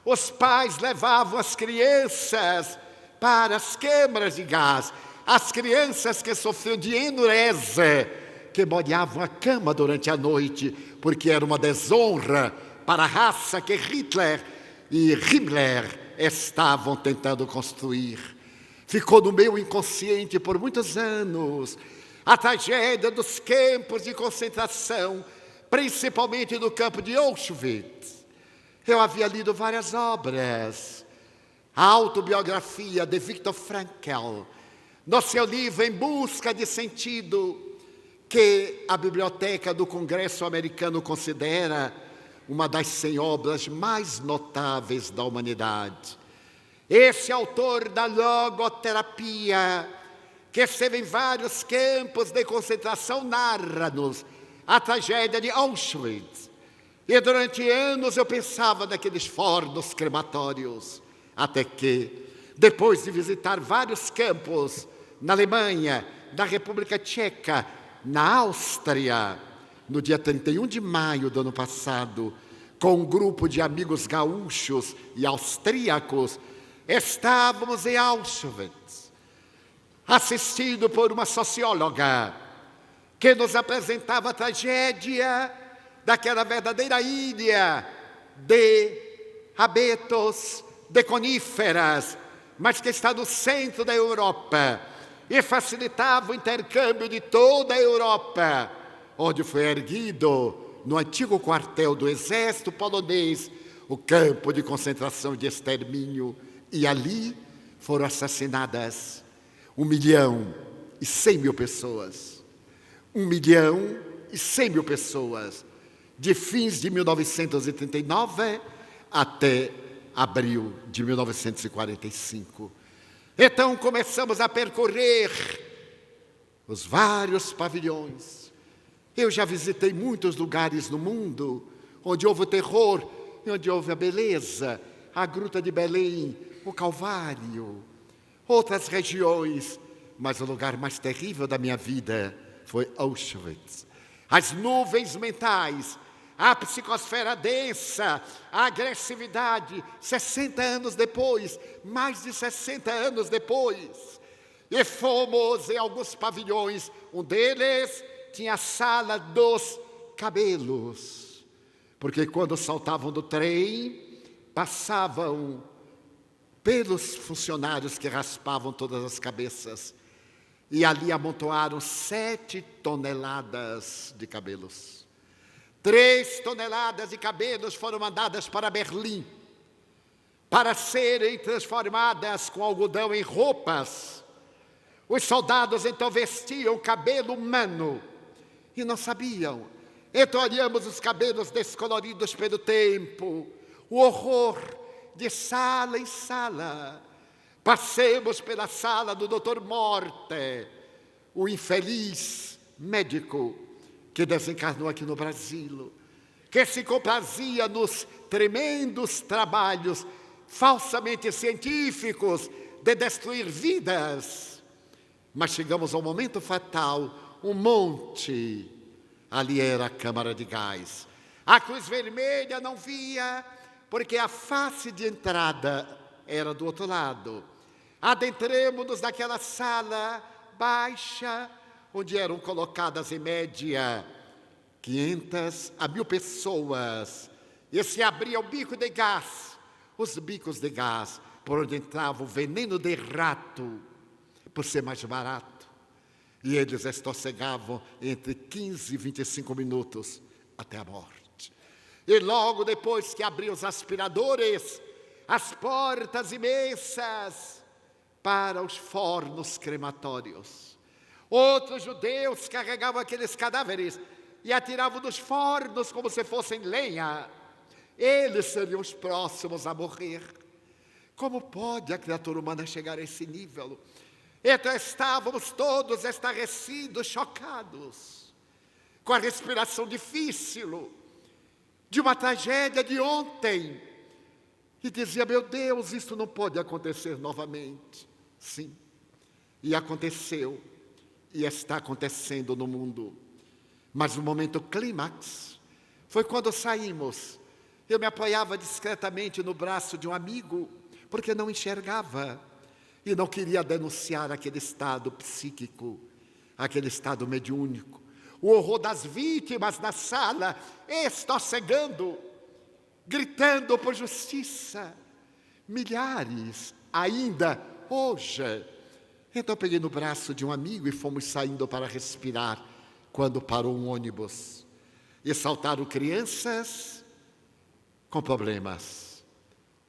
Os pais levavam as crianças para as câmaras de gás, as crianças que sofriam de enurese, que molhavam a cama durante a noite, porque era uma desonra para a raça que Hitler e Himmler estavam tentando construir. Ficou no meu inconsciente por muitos anos a tragédia dos campos de concentração, principalmente no campo de Auschwitz. Eu havia lido várias obras. A autobiografia de Viktor Frankl, no seu livro Em Busca de Sentido, que a Biblioteca do Congresso Americano considera uma das 100 obras mais notáveis da humanidade. Esse autor da logoterapia, que esteve em vários campos de concentração, narra-nos a tragédia de Auschwitz. E durante anos eu pensava naqueles fornos crematórios, até que, depois de visitar vários campos na Alemanha, na República Tcheca, na Áustria, no dia 31 de maio do ano passado, com um grupo de amigos gaúchos e austríacos, estávamos em Auschwitz, assistido por uma socióloga que nos apresentava a tragédia daquela verdadeira ilha de habitos, de coníferas, mas que está no centro da Europa e facilitava o intercâmbio de toda a Europa, onde foi erguido, no antigo quartel do exército polonês, o campo de concentração de extermínio. E ali foram assassinadas 1.100.000 pessoas. 1.100.000 pessoas, de fins de 1939 até abril de 1945. Então começamos a percorrer os vários pavilhões. Eu já visitei muitos lugares no mundo onde houve o terror e onde houve a beleza, a Gruta de Belém, o Calvário, outras regiões, mas o lugar mais terrível da minha vida foi Auschwitz. As nuvens mentais, a psicosfera densa, a agressividade, 60 anos depois, mais de 60 anos depois. E fomos em alguns pavilhões, um deles tinha a sala dos cabelos, porque quando saltavam do trem, passavam pelos funcionários que raspavam todas as cabeças. E ali amontoaram 7 toneladas de cabelos. 3 toneladas de cabelos foram mandadas para Berlim, para serem transformadas com algodão em roupas. Os soldados então vestiam o cabelo humano e não sabiam. Então olhamos os cabelos descoloridos pelo tempo, o horror de sala em sala. Passemos pela sala do Dr. Morte, o infeliz médico que desencarnou aqui no Brasil, que se comprazia nos tremendos trabalhos falsamente científicos de destruir vidas. Mas chegamos ao momento fatal, um monte, ali era a câmara de gás. A Cruz Vermelha não via, porque a face de entrada era do outro lado. Adentremos-nos naquela sala baixa, onde eram colocadas em média 500 a 1000 pessoas. E se abria o bico de gás, os bicos de gás, por onde entrava o veneno de rato, por ser mais barato. E eles estossegavam entre 15 e 25 minutos até a morte. E logo depois que abriam os aspiradores, as portas imensas para os fornos crematórios. Outros judeus carregavam aqueles cadáveres e atiravam dos fornos como se fossem lenha. Eles seriam os próximos a morrer. Como pode a criatura humana chegar a esse nível? Então estávamos todos estarrecidos, chocados, com a respiração difícil de uma tragédia de ontem. E dizia, meu Deus, isso não pode acontecer novamente. Sim, e aconteceu, e está acontecendo no mundo. Mas o momento clímax foi quando saímos. Eu me apoiava discretamente no braço de um amigo, porque não enxergava. E não queria denunciar aquele estado psíquico, aquele estado mediúnico. O horror das vítimas na sala, estossegando, gritando por justiça. Milhares ainda hoje. Então peguei no braço de um amigo e fomos saindo para respirar, quando parou um ônibus. E saltaram crianças com problemas,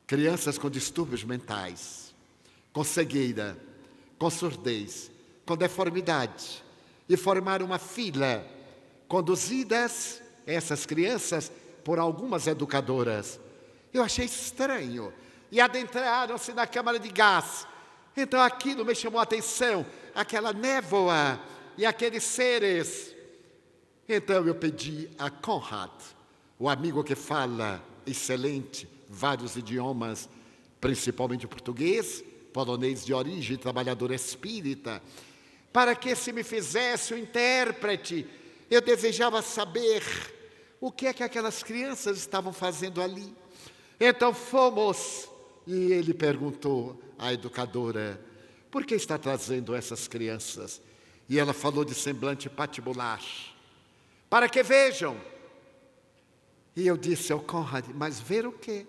crianças com distúrbios mentais, com cegueira, com surdez, com deformidade, e formaram uma fila, conduzidas, essas crianças, por algumas educadoras. Eu achei estranho, e adentraram-se na câmara de gás. Então aquilo me chamou a atenção, aquela névoa e aqueles seres. Então eu pedi a Conrad, o amigo que fala excelente vários idiomas, principalmente português, polonês de origem, trabalhador espírita, para que se me fizesse o intérprete. Eu desejava saber o que é que aquelas crianças estavam fazendo ali. Então fomos, e ele perguntou à educadora, por que está trazendo essas crianças? E ela falou de semblante patibular, para que vejam. E eu disse ao Conrad, mas ver o quê?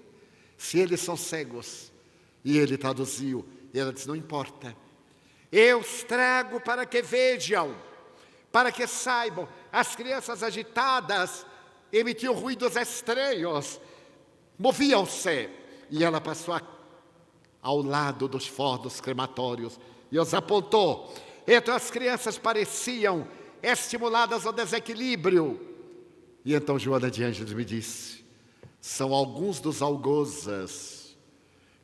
Se eles são cegos. E ele traduziu, e ela disse, não importa. Eu os trago para que vejam, para que saibam. As crianças agitadas emitiam ruídos estranhos, moviam-se. E ela passou ao lado dos fornos crematórios e os apontou. Então as crianças pareciam estimuladas ao desequilíbrio. E então Joana de Ângeles me disse, são alguns dos algozes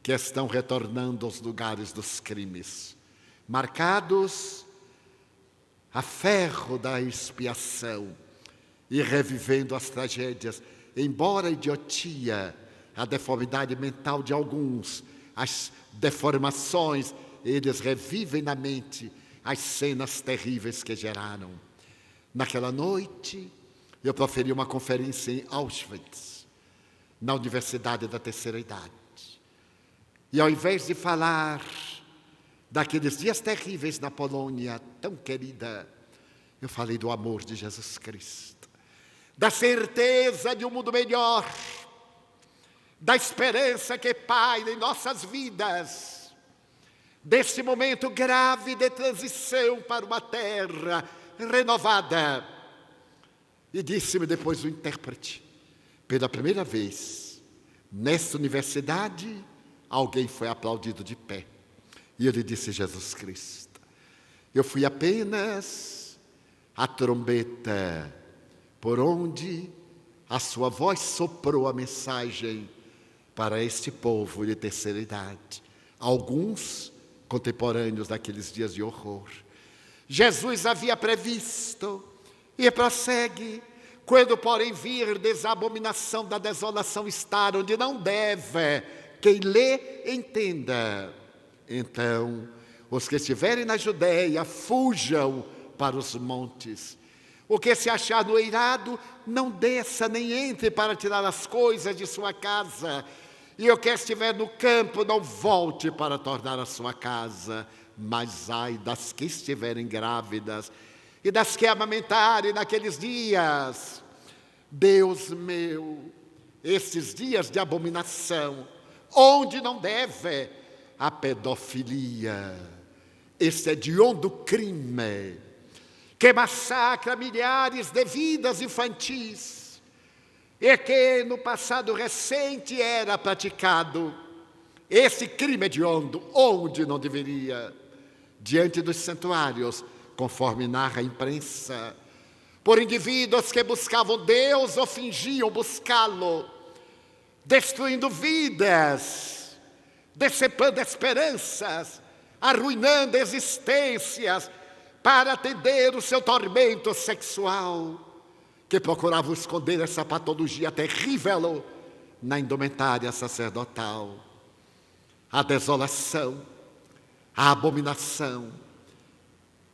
que estão retornando aos lugares dos crimes, marcados a ferro da expiação e revivendo as tragédias, embora a idiotia, a deformidade mental de alguns, as deformações, eles revivem na mente as cenas terríveis que geraram. Naquela noite, eu proferi uma conferência em Auschwitz, na Universidade da Terceira Idade. E ao invés de falar daqueles dias terríveis na Polônia, tão querida, eu falei do amor de Jesus Cristo, da certeza de um mundo melhor, da esperança que paira em nossas vidas, desse momento grave de transição para uma terra renovada. E disse-me depois o intérprete, pela primeira vez, nesta universidade, alguém foi aplaudido de pé. E ele disse: Jesus Cristo. Eu fui apenas a trombeta por onde a sua voz soprou a mensagem para este povo de terceira idade, alguns contemporâneos daqueles dias de horror. Jesus havia previsto e prossegue: quando porém virdes a abominação da desolação estar onde não deve, quem lê entenda. Então, os que estiverem na Judéia, fujam para os montes. O que se achar no eirado, não desça nem entre para tirar as coisas de sua casa. E o que estiver no campo, não volte para tornar a sua casa. Mas ai das que estiverem grávidas e das que amamentarem naqueles dias. Deus meu, esses dias de abominação, onde não deve, a pedofilia, esse hediondo crime, que massacra milhares de vidas infantis, e que no passado recente era praticado, esse crime hediondo, onde não deveria, diante dos santuários, conforme narra a imprensa, por indivíduos que buscavam Deus ou fingiam buscá-lo, destruindo vidas, decepando esperanças, arruinando existências, para atender o seu tormento sexual, que procurava esconder essa patologia terrível na indumentária sacerdotal. A desolação, a abominação.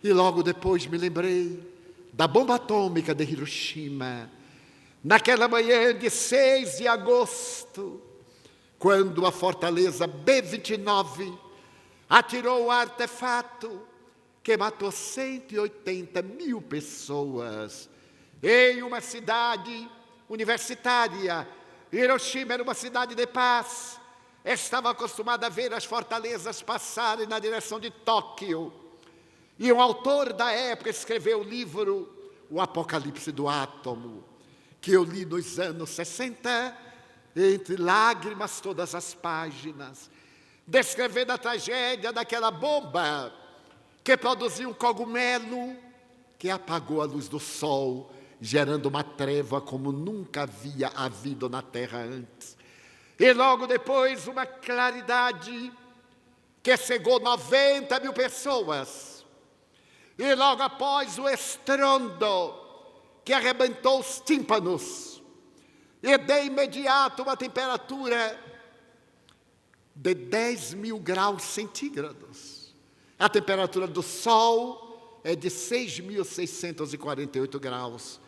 E logo depois me lembrei da bomba atômica de Hiroshima, naquela manhã de 6 de agosto, quando a fortaleza B-29 atirou o artefato que matou 180 mil pessoas em uma cidade universitária. Hiroshima era uma cidade de paz. Estava acostumada a ver as fortalezas passarem na direção de Tóquio. E um autor da época escreveu o livro O Apocalipse do Átomo, que eu li nos anos 60, entre lágrimas todas as páginas, descrevendo a tragédia daquela bomba que produziu um cogumelo que apagou a luz do sol, gerando uma treva como nunca havia havido na terra antes. E logo depois uma claridade que cegou 90 mil pessoas. E logo após o estrondo que arrebentou os tímpanos. E de imediato uma temperatura de 10 mil graus centígrados. A temperatura do Sol é de 6.648 graus.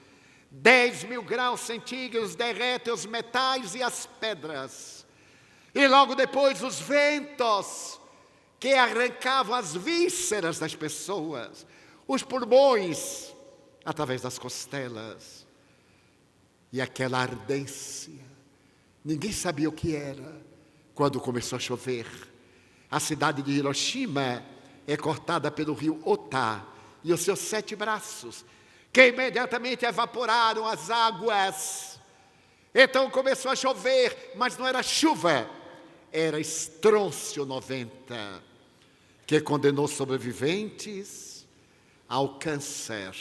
10 mil graus centígrados derretem os metais e as pedras. E logo depois os ventos que arrancavam as vísceras das pessoas, os pulmões, através das costelas. E aquela ardência, ninguém sabia o que era quando começou a chover. A cidade de Hiroshima é cortada pelo rio Ota e os seus 7 braços, que imediatamente evaporaram as águas. Então começou a chover, mas não era chuva, era estrôncio 90, que condenou sobreviventes ao câncer,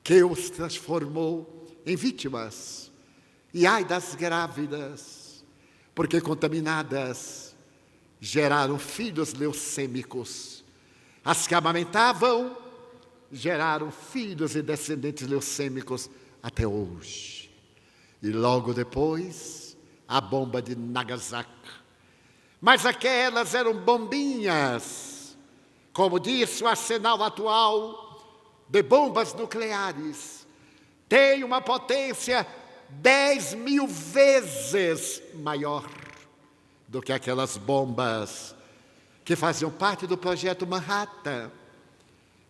que os transformou em vítimas. E ai das grávidas, porque contaminadas geraram filhos leucêmicos. As que amamentavam geraram filhos e descendentes leucêmicos até hoje. E logo depois, a bomba de Nagasaki. Mas aquelas eram bombinhas, como disse o arsenal atual de bombas nucleares. Tem uma potência 10 mil vezes maior do que aquelas bombas que faziam parte do projeto Manhattan,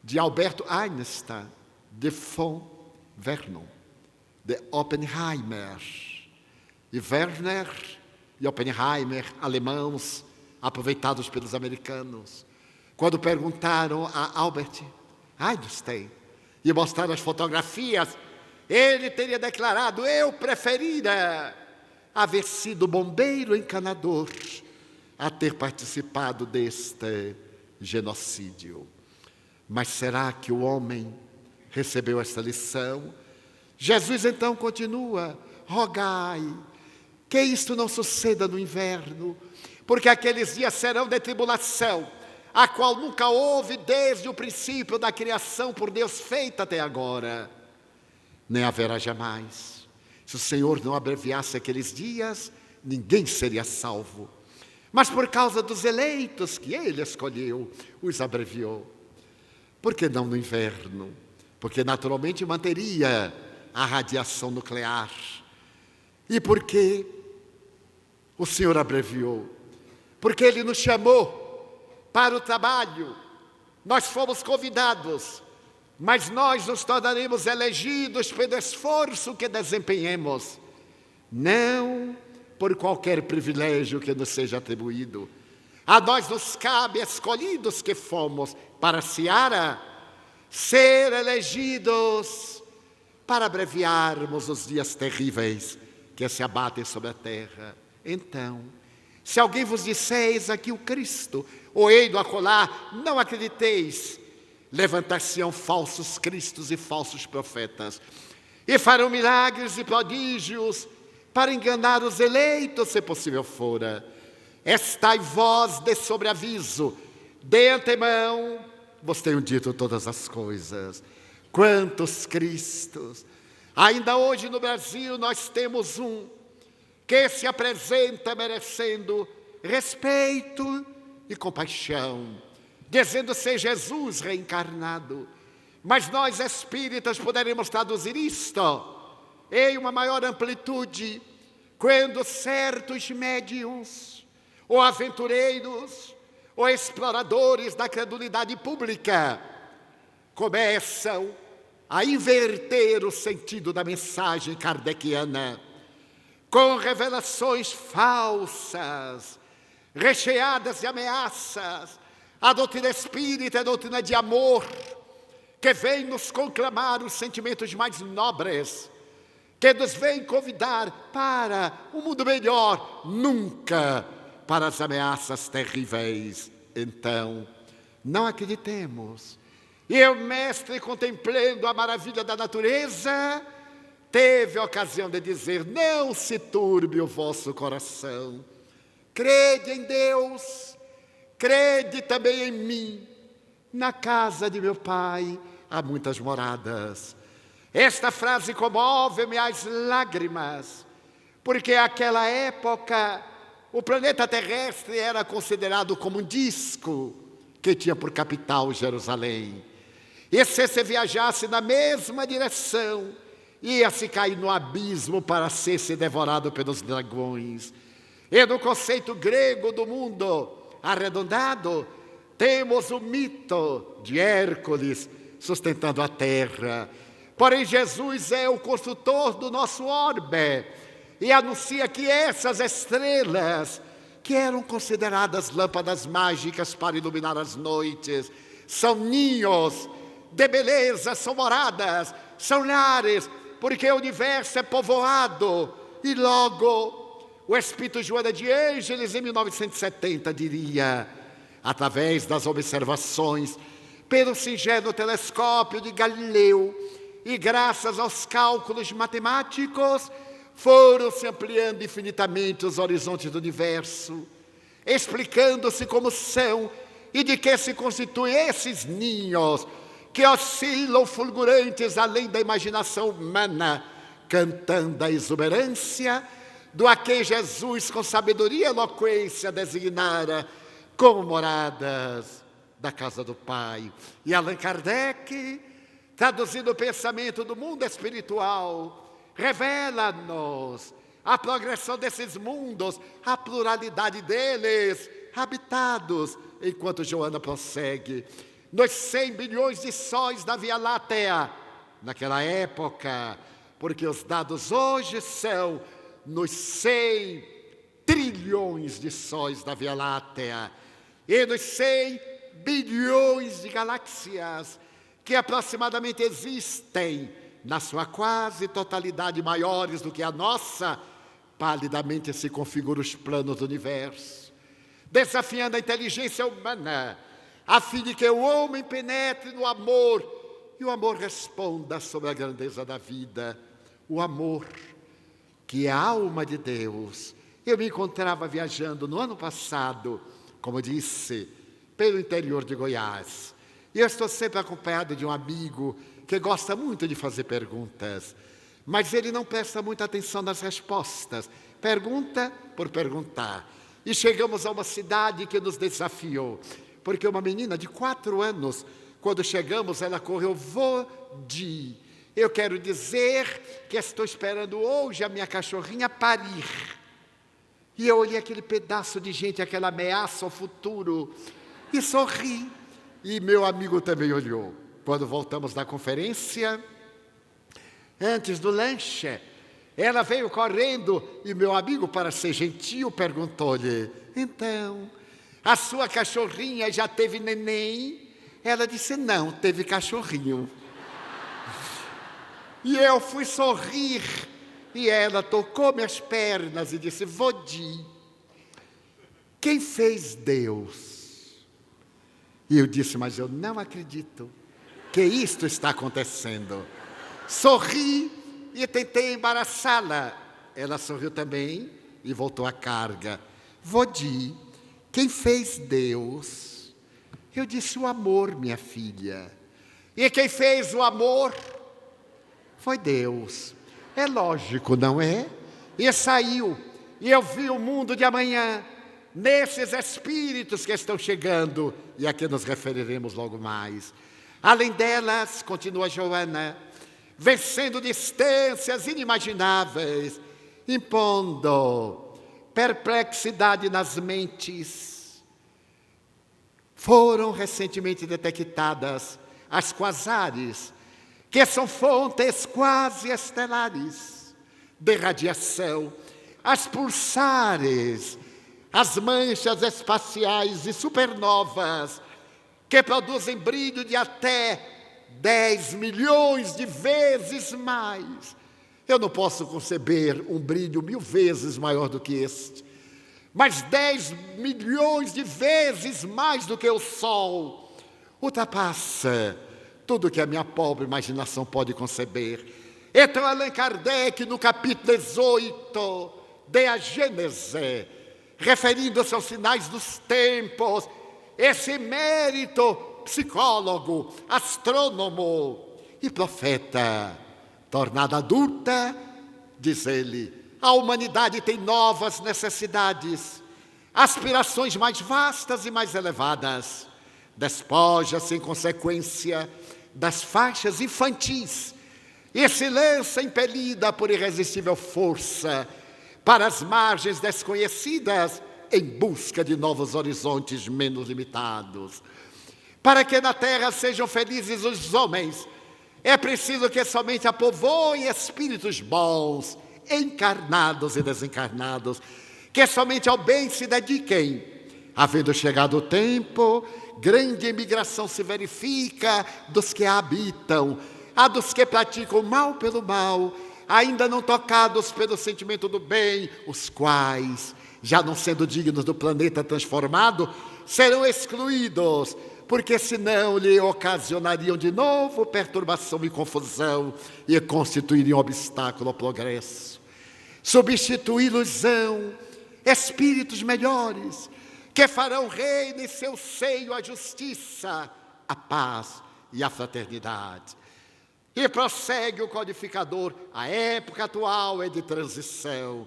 de Albert Einstein, de von Vernon, de Oppenheimer, E Werner e Oppenheimer, alemãos, aproveitados pelos americanos, quando perguntaram a Albert Einstein e mostraram as fotografias, ele teria declarado: eu preferira haver sido bombeiro encanador a ter participado deste genocídio. Mas será que o homem recebeu esta lição? Jesus então continua: rogai que isto não suceda no inverno, porque aqueles dias serão de tribulação, a qual nunca houve desde o princípio da criação por Deus feita até agora, nem haverá jamais. Se o Senhor não abreviasse aqueles dias, ninguém seria salvo. Mas por causa dos eleitos que Ele escolheu, os abreviou. Por que não no inverno? Porque naturalmente manteria a radiação nuclear. E por que o Senhor abreviou? Porque Ele nos chamou para o trabalho. Nós fomos convidados, mas nós nos tornaremos elegidos pelo esforço que desempenhemos, não por qualquer privilégio que nos seja atribuído. A nós nos cabe, escolhidos que fomos para a seara, ser elegidos para abreviarmos os dias terríveis que se abatem sobre a terra. Então, se alguém vos disser: eis aqui o Cristo, ou ei do acolá, não acrediteis. Levantar-se-ão falsos cristos e falsos profetas, e farão milagres e prodígios para enganar os eleitos, se possível fora. Estai vós de sobreaviso, de antemão vos tenho dito todas as coisas. Quantos cristos! Ainda hoje no Brasil nós temos um que se apresenta merecendo respeito e compaixão, dizendo ser Jesus reencarnado. Mas nós espíritas poderemos traduzir isto em uma maior amplitude, quando certos médiuns, ou aventureiros, ou exploradores da credulidade pública começam a inverter o sentido da mensagem kardeciana, com revelações falsas, recheadas de ameaças. A doutrina espírita é a doutrina de amor, que vem nos conclamar os sentimentos mais nobres, que nos vem convidar para um mundo melhor, nunca para as ameaças terríveis. Então, não acreditemos. E o mestre, contemplando a maravilha da natureza, teve a ocasião de dizer: não se turbe o vosso coração, crede em Deus, crede também em mim. Na casa de meu Pai há muitas moradas. Esta frase comove-me às lágrimas, porque naquela época o planeta terrestre era considerado como um disco que tinha por capital Jerusalém. E se viajasse na mesma direção, ia-se cair no abismo para ser-se devorado pelos dragões. E no conceito grego do mundo arredondado, temos o mito de Hércules sustentando a terra. Porém, Jesus é o construtor do nosso orbe e anuncia que essas estrelas, que eram consideradas lâmpadas mágicas para iluminar as noites, são ninhos de beleza, são moradas, são lares, porque o universo é povoado. E logo, o Espírito Joana de Ângeles, em 1970, diria, através das observações pelo singelo telescópio de Galileu, e graças aos cálculos matemáticos, foram-se ampliando infinitamente os horizontes do universo, explicando-se como são e de que se constituem esses ninhos que oscilam fulgurantes além da imaginação humana, cantando a exuberância do a quem Jesus, com sabedoria e eloquência, designara como moradas da casa do Pai. E Allan Kardec, traduzindo o pensamento do mundo espiritual, revela-nos a progressão desses mundos, a pluralidade deles, habitados, enquanto Joana prossegue, nos 100 bilhões de sóis da Via Láctea, naquela época, porque os dados hoje são nos 100 trilhões de sóis da Via Láctea e nos 100 bilhões de galáxias que aproximadamente existem, na sua quase totalidade maiores do que a nossa, palidamente se configuram os planos do universo, desafiando a inteligência humana, a fim de que o homem penetre no amor e o amor responda sobre a grandeza da vida. O amor, que é a alma de Deus. Eu me encontrava viajando no ano passado, como disse, pelo interior de Goiás. E eu estou sempre acompanhado de um amigo que gosta muito de fazer perguntas, mas ele não presta muita atenção nas respostas. Pergunta por perguntar. E chegamos a uma cidade que nos desafiou, porque uma menina de 4 anos, quando chegamos, ela correu Vodi. Eu quero dizer que estou esperando hoje a minha cachorrinha parir. E eu olhei aquele pedaço de gente, aquela ameaça ao futuro, e sorri. E meu amigo também olhou. Quando voltamos da conferência, antes do lanche, ela veio correndo e meu amigo, para ser gentil, perguntou-lhe: então, a sua cachorrinha já teve neném? Ela disse: não, teve cachorrinho. E eu fui sorrir e ela tocou minhas pernas e disse: Vodi, quem fez Deus? E eu disse: mas eu não acredito que isto está acontecendo. Sorri e tentei embaraçá-la. Ela sorriu também e voltou à carga. Vodi, quem fez Deus? Eu disse: o amor, minha filha. E quem fez o amor foi Deus. É lógico, não é? E saiu. E eu vi o mundo de amanhã nesses espíritos que estão chegando e a que nos referiremos logo mais. Além delas, continua Joana, vencendo distâncias inimagináveis, impondo perplexidade nas mentes. Foram recentemente detectadas as quasares, que são fontes quase estelares de radiação, as pulsares, as manchas espaciais e supernovas, que produzem brilho de até 10 milhões de vezes mais. Eu não posso conceber um brilho 1000 vezes maior do que este, mas 10 milhões de vezes mais do que o Sol. Ultrapassa tudo que a minha pobre imaginação pode conceber. Então, Allan Kardec, no capítulo 18 de A Gênese, referindo-se aos sinais dos tempos, esse mérito psicólogo, astrônomo e profeta, tornado adulta, diz ele, a humanidade tem novas necessidades, aspirações mais vastas e mais elevadas, despoja-se em consequência das faixas infantis e se lança impelida por irresistível força para as margens desconhecidas em busca de novos horizontes menos limitados. Para que na terra sejam felizes os homens, é preciso que somente a povoem espíritos bons, encarnados e desencarnados, que somente ao bem se dediquem. Havendo chegado o tempo, grande imigração se verifica dos que a habitam, a dos que praticam o mal pelo mal, ainda não tocados pelo sentimento do bem, os quais, já não sendo dignos do planeta transformado, serão excluídos, porque senão lhe ocasionariam de novo perturbação e confusão e constituiriam obstáculo ao progresso. Substituí-los-ão espíritos melhores, que farão reino em seu seio a justiça, a paz e a fraternidade. E prossegue o codificador: a época atual é de transição.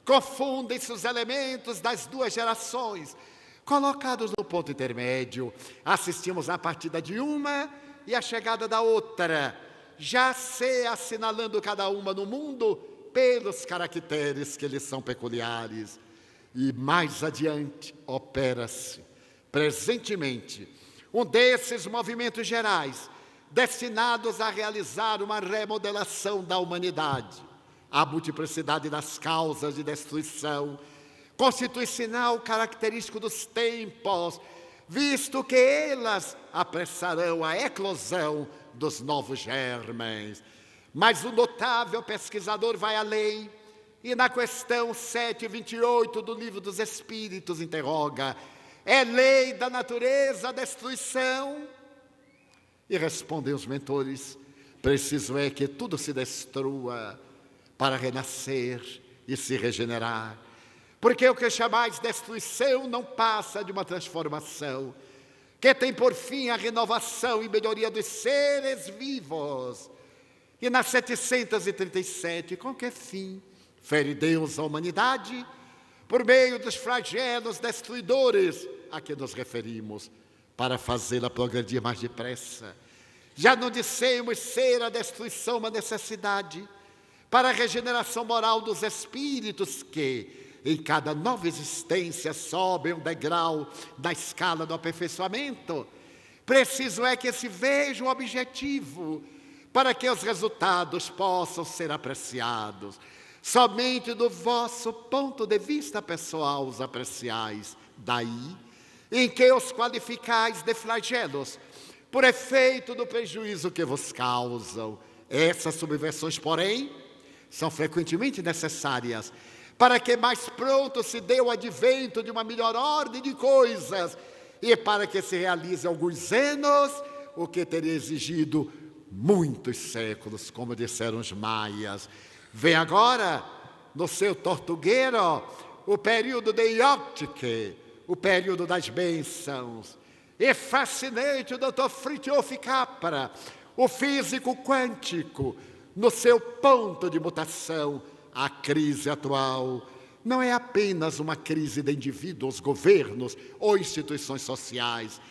Confundem-se os elementos das duas gerações. Colocados no ponto intermédio, assistimos à partida de uma e à chegada da outra, já se assinalando cada uma no mundo pelos caracteres que lhes são peculiares. E mais adiante opera-se, presentemente, um desses movimentos gerais, destinados a realizar uma remodelação da humanidade, a multiplicidade das causas de destruição, constitui sinal característico dos tempos, visto que elas apressarão a eclosão dos novos germens. Mas o notável pesquisador vai além e na questão 728 do Livro dos Espíritos interroga: é lei da natureza a destruição? E respondem os mentores: preciso é que tudo se destrua para renascer e se regenerar. Porque o que chamais destruição não passa de uma transformação, que tem por fim a renovação e melhoria dos seres vivos. E na 737, com que fim fere Deus a humanidade? Por meio dos flagelos destruidores a que nos referimos, para fazê-la progredir mais depressa. Já não dissemos ser a destruição uma necessidade para a regeneração moral dos espíritos que, em cada nova existência, sobem um degrau da escala do aperfeiçoamento? Preciso é que se veja o objetivo para que os resultados possam ser apreciados. Somente do vosso ponto de vista pessoal os apreciais. Daí em que os qualificais de flagelos, por efeito do prejuízo que vos causam. Essas subversões, porém, são frequentemente necessárias para que mais pronto se dê o advento de uma melhor ordem de coisas e para que se realize alguns anos o que teria exigido muitos séculos, como disseram os maias. Vem agora, no seu Tortuguero, o período de Ioptique, o período das bênçãos. É fascinante o Dr. Fritjof Capra, o físico quântico, no seu ponto de mutação. A crise atual não é apenas uma crise de indivíduos, governos ou instituições sociais.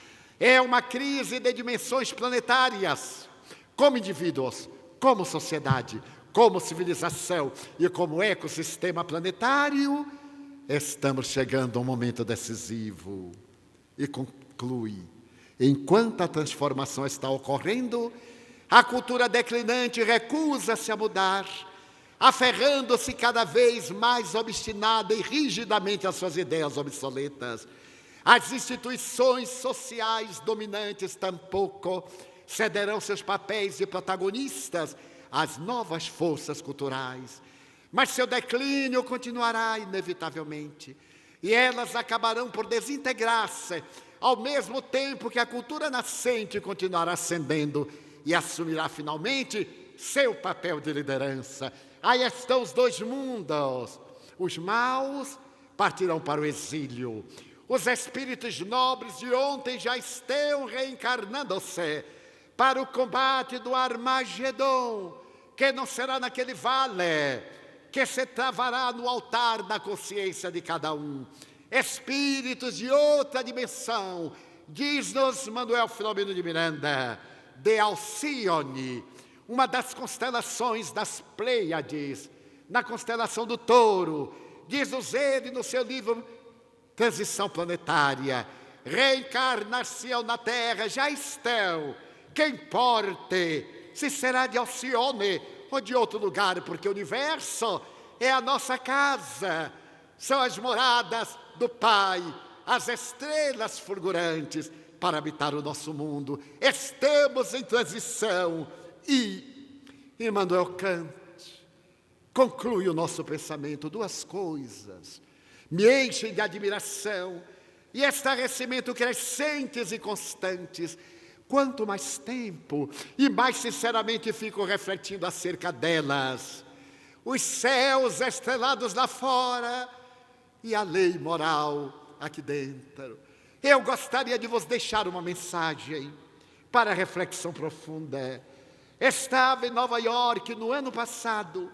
É uma crise de dimensões planetárias, como indivíduos, como sociedade, como civilização e como ecossistema planetário. Estamos chegando a um momento decisivo. E conclui: enquanto a transformação está ocorrendo, a cultura declinante recusa-se a mudar, aferrando-se cada vez mais obstinada e rigidamente às suas ideias obsoletas. As instituições sociais dominantes tampouco cederão seus papéis de protagonistas às novas forças culturais. Mas seu declínio continuará inevitavelmente, e elas acabarão por desintegrar-se, ao mesmo tempo que a cultura nascente continuará ascendendo e assumirá finalmente seu papel de liderança. Aí estão os dois mundos. Os maus partirão para o exílio. Os espíritos nobres de ontem já estão reencarnando-se para o combate do Armagedon, que não será naquele vale, que se travará no altar da consciência de cada um. Espíritos de outra dimensão, diz-nos Manuel Filomeno de Miranda, de Alcione, uma das constelações das Pleiades, na constelação do Touro. Diz-nos ele no seu livro Transição Planetária: reencarnar-se-ão na Terra, já estão, que importe se será de Alcione ou de outro lugar, porque o universo é a nossa casa, são as moradas do Pai, as estrelas fulgurantes para habitar o nosso mundo. Estamos em transição. E Immanuel Kant conclui o nosso pensamento: duas coisas me enchem de admiração e estarrecimento crescentes e constantes. Quanto mais tempo e mais sinceramente fico refletindo acerca delas: os céus estrelados lá fora e a lei moral aqui dentro. Eu gostaria de vos deixar uma mensagem para reflexão profunda. Estava em Nova York no ano passado,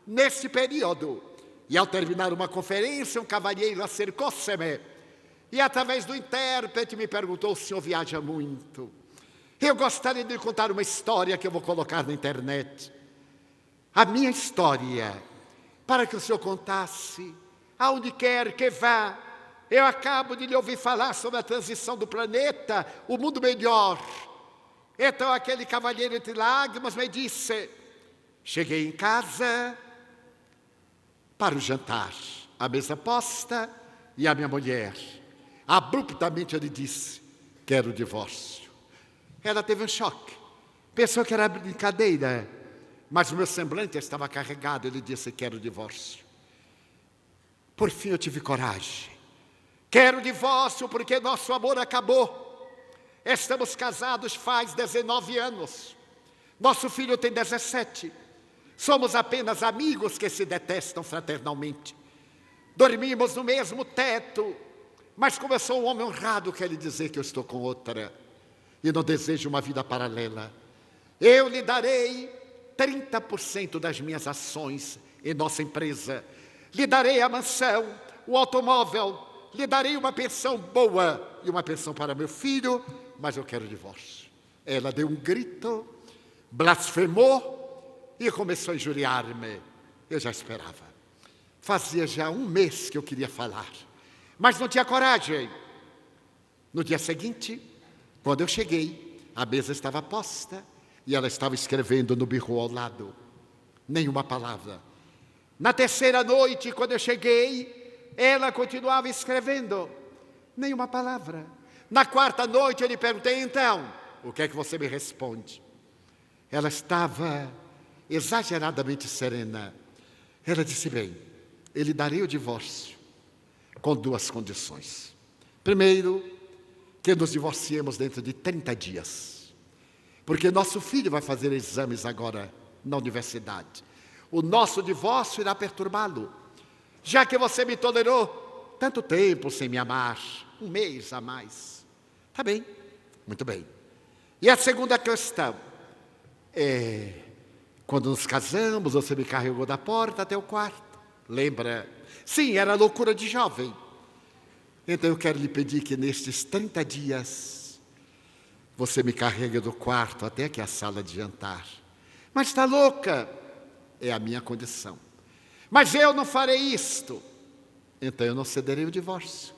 nesse período, e ao terminar uma conferência, um cavalheiro acercou-se-me e, através do intérprete, me perguntou: o senhor viaja muito? Eu gostaria de lhe contar uma história que eu vou colocar na internet. A minha história, para que o senhor contasse aonde quer que vá. Eu acabo de lhe ouvir falar sobre a transição do planeta, o mundo melhor. Então aquele cavalheiro entre lágrimas me disse: cheguei em casa para o jantar. A mesa posta e a minha mulher. Abruptamente ele disse: quero o divórcio. Ela teve um choque. Pensou que era brincadeira, mas o meu semblante estava carregado. Ele disse: quero o divórcio. Por fim eu tive coragem. Quero o divórcio porque nosso amor acabou. Estamos casados faz 19 anos. Nosso filho tem 17. Somos apenas amigos que se detestam fraternalmente. Dormimos no mesmo teto. Mas como eu sou um homem honrado, quero lhe dizer que eu estou com outra. E não desejo uma vida paralela. Eu lhe darei 30% das minhas ações em nossa empresa. Lhe darei a mansão, o automóvel. Lhe darei uma pensão boa e uma pensão para meu filho. Mas eu quero o divórcio. Ela deu um grito, blasfemou e começou a injuriar-me. Eu já esperava. Fazia já um mês que eu queria falar, mas não tinha coragem. No dia seguinte, quando eu cheguei, a mesa estava posta e ela estava escrevendo no birro ao lado. Nenhuma palavra. Na terceira noite, quando eu cheguei, ela continuava escrevendo. Nenhuma palavra. Na quarta noite, eu lhe perguntei: então, o que é que você me responde? Ela estava exageradamente serena. Ela disse: bem, eu lhe darei o divórcio com 2 condições. Primeiro, que nos divorciemos dentro de 30 dias. Porque nosso filho vai fazer exames agora na universidade. O nosso divórcio irá perturbá-lo. Já que você me tolerou tanto tempo sem me amar, 1 mês a mais. Tá bem, muito bem. E a segunda questão é: quando nos casamos, você me carregou da porta até o quarto. Lembra? Sim, era loucura de jovem. Então eu quero lhe pedir que nestes 30 dias você me carregue do quarto até aqui a sala de jantar. Mas está louca? É a minha condição. Mas eu não farei isto. Então eu não cederei o divórcio.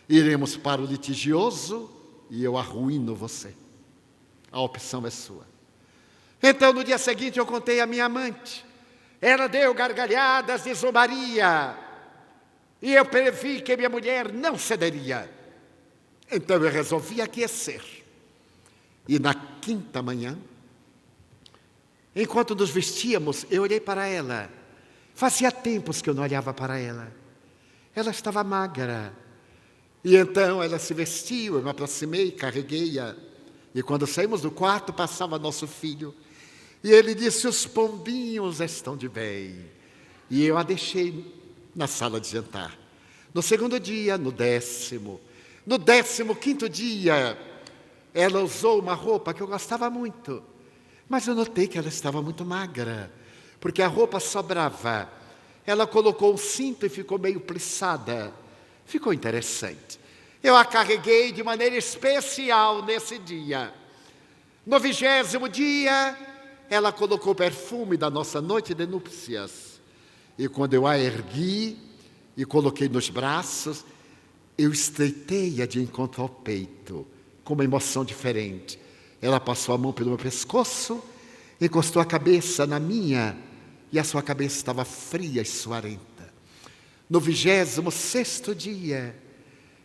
Iremos para o litigioso e eu arruíno você. A opção é sua. Então no dia seguinte eu contei à minha amante. Ela deu gargalhadas de zombaria. E eu previ que minha mulher não cederia. Então eu resolvi aquecer. E na quinta manhã, enquanto nos vestíamos, eu olhei para ela. Fazia tempos que eu não olhava para ela. Ela estava magra. E então ela se vestiu, eu me aproximei, carreguei-a. E quando saímos do quarto, passava nosso filho. E ele disse: os pombinhos estão de bem. E eu a deixei na sala de jantar. No segundo dia, no 15º dia, ela usou uma roupa que eu gostava muito. Mas eu notei que ela estava muito magra, porque a roupa sobrava. Ela colocou um cinto e ficou meio plissada. Ficou interessante. Eu a carreguei de maneira especial nesse dia. No 20º dia, ela colocou o perfume da nossa noite de núpcias. E quando eu a ergui e coloquei nos braços, eu estreitei-a de encontro ao peito, com uma emoção diferente. Ela passou a mão pelo meu pescoço, encostou a cabeça na minha, e a sua cabeça estava fria e suarenta. No 26º dia,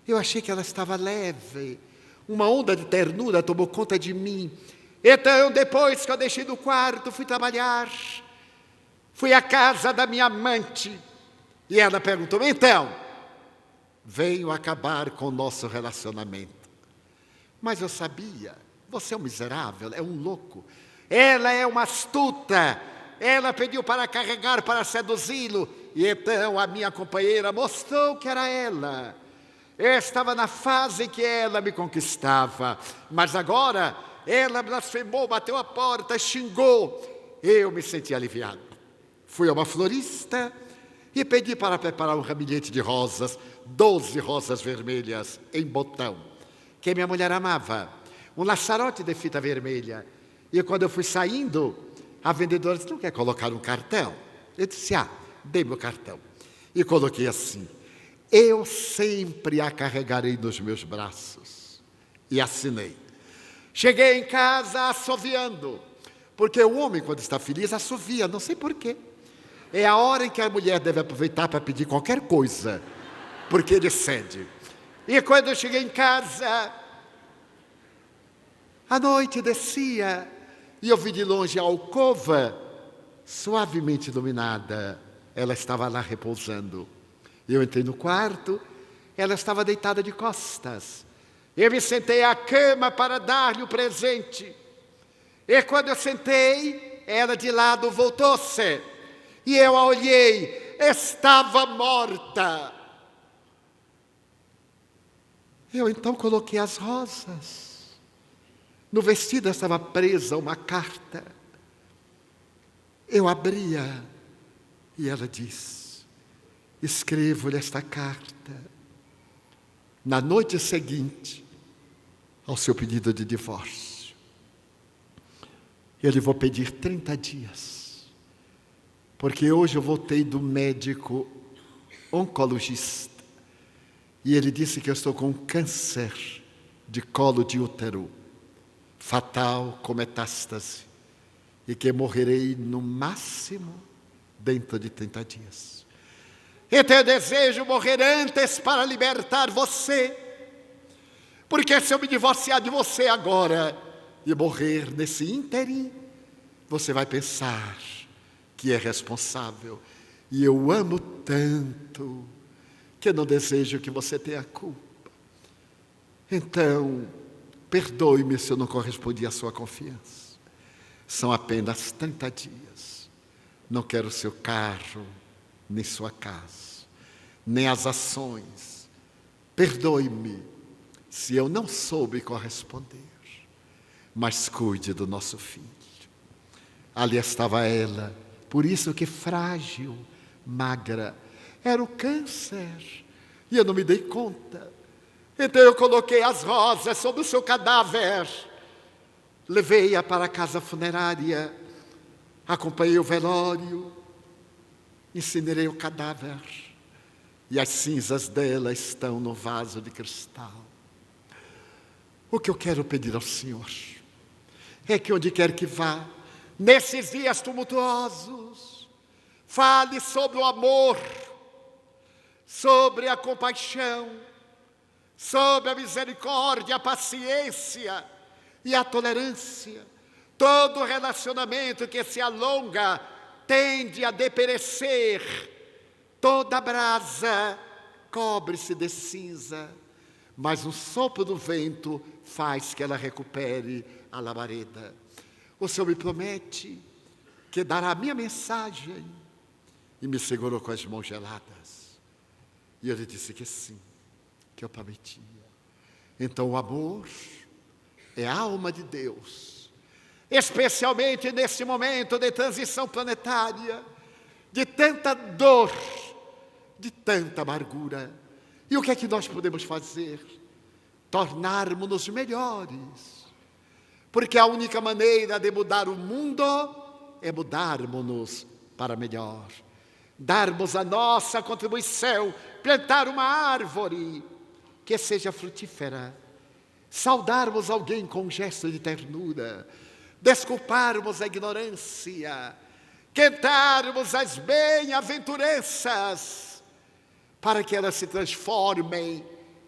eu achei que ela estava leve. Uma onda de ternura tomou conta de mim. Então, depois que eu deixei do quarto, fui trabalhar. Fui à casa da minha amante. E ela perguntou: então, venho acabar com o nosso relacionamento. Mas eu sabia, você é um miserável, é um louco. Ela é uma astuta. Ela pediu para carregar para seduzi-lo. E então a minha companheira mostrou que era ela. Eu estava na fase em que ela me conquistava. Mas agora ela blasfemou, bateu a porta, xingou. Eu me senti aliviado. Fui a uma florista e pedi para preparar um ramilhete de rosas, 12 rosas vermelhas em botão, que minha mulher amava. Um laçarote de fita vermelha. E quando eu fui saindo, a vendedora disse: não quer colocar um cartão? Eu disse: dei meu cartão. E coloquei assim: eu sempre a carregarei nos meus braços. E assinei. Cheguei em casa assoviando, porque o homem, quando está feliz, assovia, não sei porquê. é a hora em que a mulher deve aproveitar para pedir qualquer coisa, porque ele cede. E quando eu cheguei em casa, a noite descia e eu vi de longe a alcova suavemente iluminada. Ela estava lá repousando. Eu entrei no quarto, ela estava deitada de costas. Eu me sentei à cama para dar-lhe o presente. E quando eu sentei, ela de lado voltou-se. E eu a olhei, estava morta. Eu então coloquei as rosas. No vestido estava presa uma carta. Eu abria e ela disse: escrevo-lhe esta carta na noite seguinte ao seu pedido de divórcio. Eu lhe vou pedir 30 dias, porque hoje eu voltei do médico oncologista e ele disse que eu estou com câncer de colo de útero, fatal, com metástase, e que morrerei no máximo dentro de 30 dias. Então eu desejo morrer antes para libertar você, porque se eu me divorciar de você agora e morrer nesse ínterim, você vai pensar que é responsável. E eu amo tanto que eu não desejo que você tenha culpa. Então, perdoe-me se eu não correspondi à sua confiança. São apenas 30 dias. Não quero seu carro, nem sua casa, nem as ações. Perdoe-me se eu não soube corresponder. Mas cuide do nosso filho. Ali estava ela, por isso que frágil, magra. Era o câncer. E eu não me dei conta. Então eu coloquei as rosas sobre o seu cadáver. Levei-a para a casa funerária. Acompanhei o velório. Incinerei o cadáver. E as cinzas dela estão no vaso de cristal. O que eu quero pedir ao Senhor é que onde quer que vá, nesses dias tumultuosos, fale sobre o amor, sobre a compaixão, sobre a misericórdia, a paciência e a tolerância. Todo relacionamento que se alonga tende a deperecer. Toda brasa cobre-se de cinza, mas o sopro do vento faz que ela recupere a labareda. O Senhor me promete que dará a minha mensagem. E me segurou com as mãos geladas. E eu lhe disse que sim, que eu prometia. Então o amor é a alma de Deus, especialmente nesse momento de transição planetária, de tanta dor, de tanta amargura. E o que é que nós podemos fazer? Tornarmos-nos melhores. Porque a única maneira de mudar o mundo é mudarmos-nos para melhor. Darmos a nossa contribuição, plantar uma árvore que seja frutífera, saudarmos alguém com um gesto de ternura, desculparmos a ignorância, cantarmos as bem-aventuranças, para que elas se transformem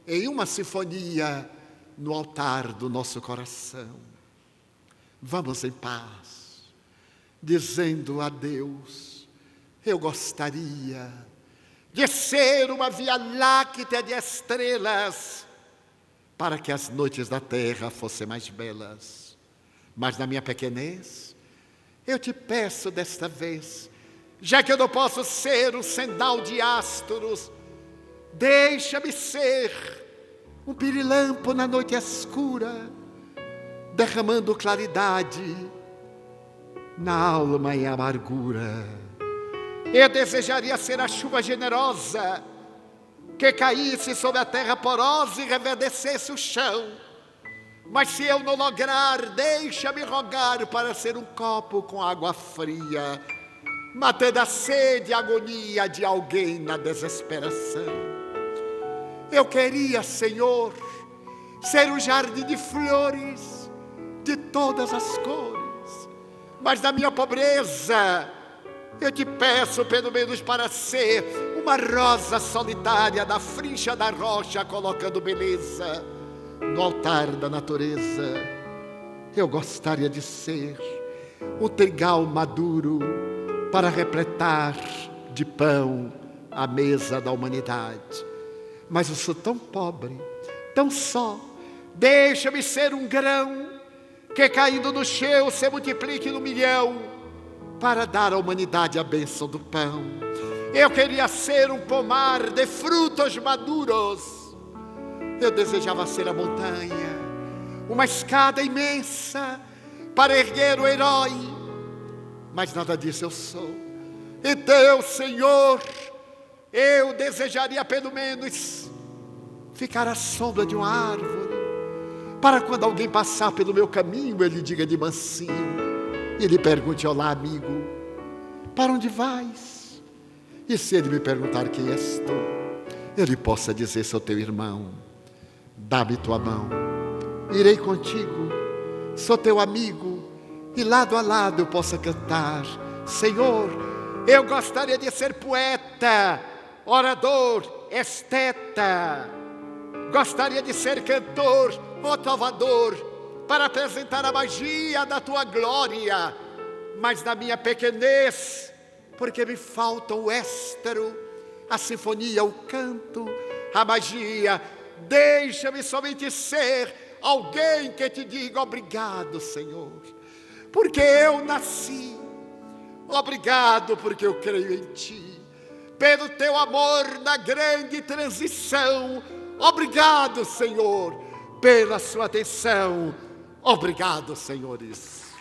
em uma sinfonia no altar do nosso coração. Vamos em paz, dizendo a Deus: eu gostaria de ser uma via láctea de estrelas, para que as noites da terra fossem mais belas. Mas na minha pequenez, eu te peço desta vez, já que eu não posso ser um sendal de astros, deixa-me ser um pirilampo na noite escura, derramando claridade na alma e amargura. Eu desejaria ser a chuva generosa que caísse sobre a terra porosa e reverdecesse o chão. Mas se eu não lograr, deixa-me rogar para ser um copo com água fria, matando a sede e a agonia de alguém na desesperação. Eu queria, Senhor, ser um jardim de flores de todas as cores, mas na minha pobreza Eu te peço pelo menos para ser uma rosa solitária na frincha da rocha, colocando beleza no altar da natureza. Eu gostaria de ser o trigal maduro para repletar de pão a mesa da humanidade. Mas eu sou tão pobre, tão só. Deixa-me ser um grão que, caindo no chão, se multiplique no milhão, para dar à humanidade a bênção do pão. Eu queria ser um pomar de frutos maduros. Eu desejava ser a montanha, uma escada imensa para erguer o herói. Mas nada disso eu sou. Então, Senhor, eu desejaria pelo menos ficar à sombra de uma árvore, para quando alguém passar pelo meu caminho, ele diga de mansinho, e ele pergunte: olá, amigo, para onde vais? E se ele me perguntar quem és tu, eu lhe possa dizer: sou teu irmão, dá-me tua mão, irei contigo, sou teu amigo, e lado a lado eu possa cantar: Senhor, eu gostaria de ser poeta, orador, esteta. Gostaria de ser cantor ou trovador, para apresentar a magia da tua glória. Mas na minha pequenez, porque me falta o éstero, a sinfonia, o canto, a magia, deixa-me somente ser alguém que te diga: obrigado, Senhor, porque eu nasci. Obrigado porque eu creio em ti, pelo teu amor na grande transição. Obrigado, Senhor, pela sua atenção. Obrigado, senhores.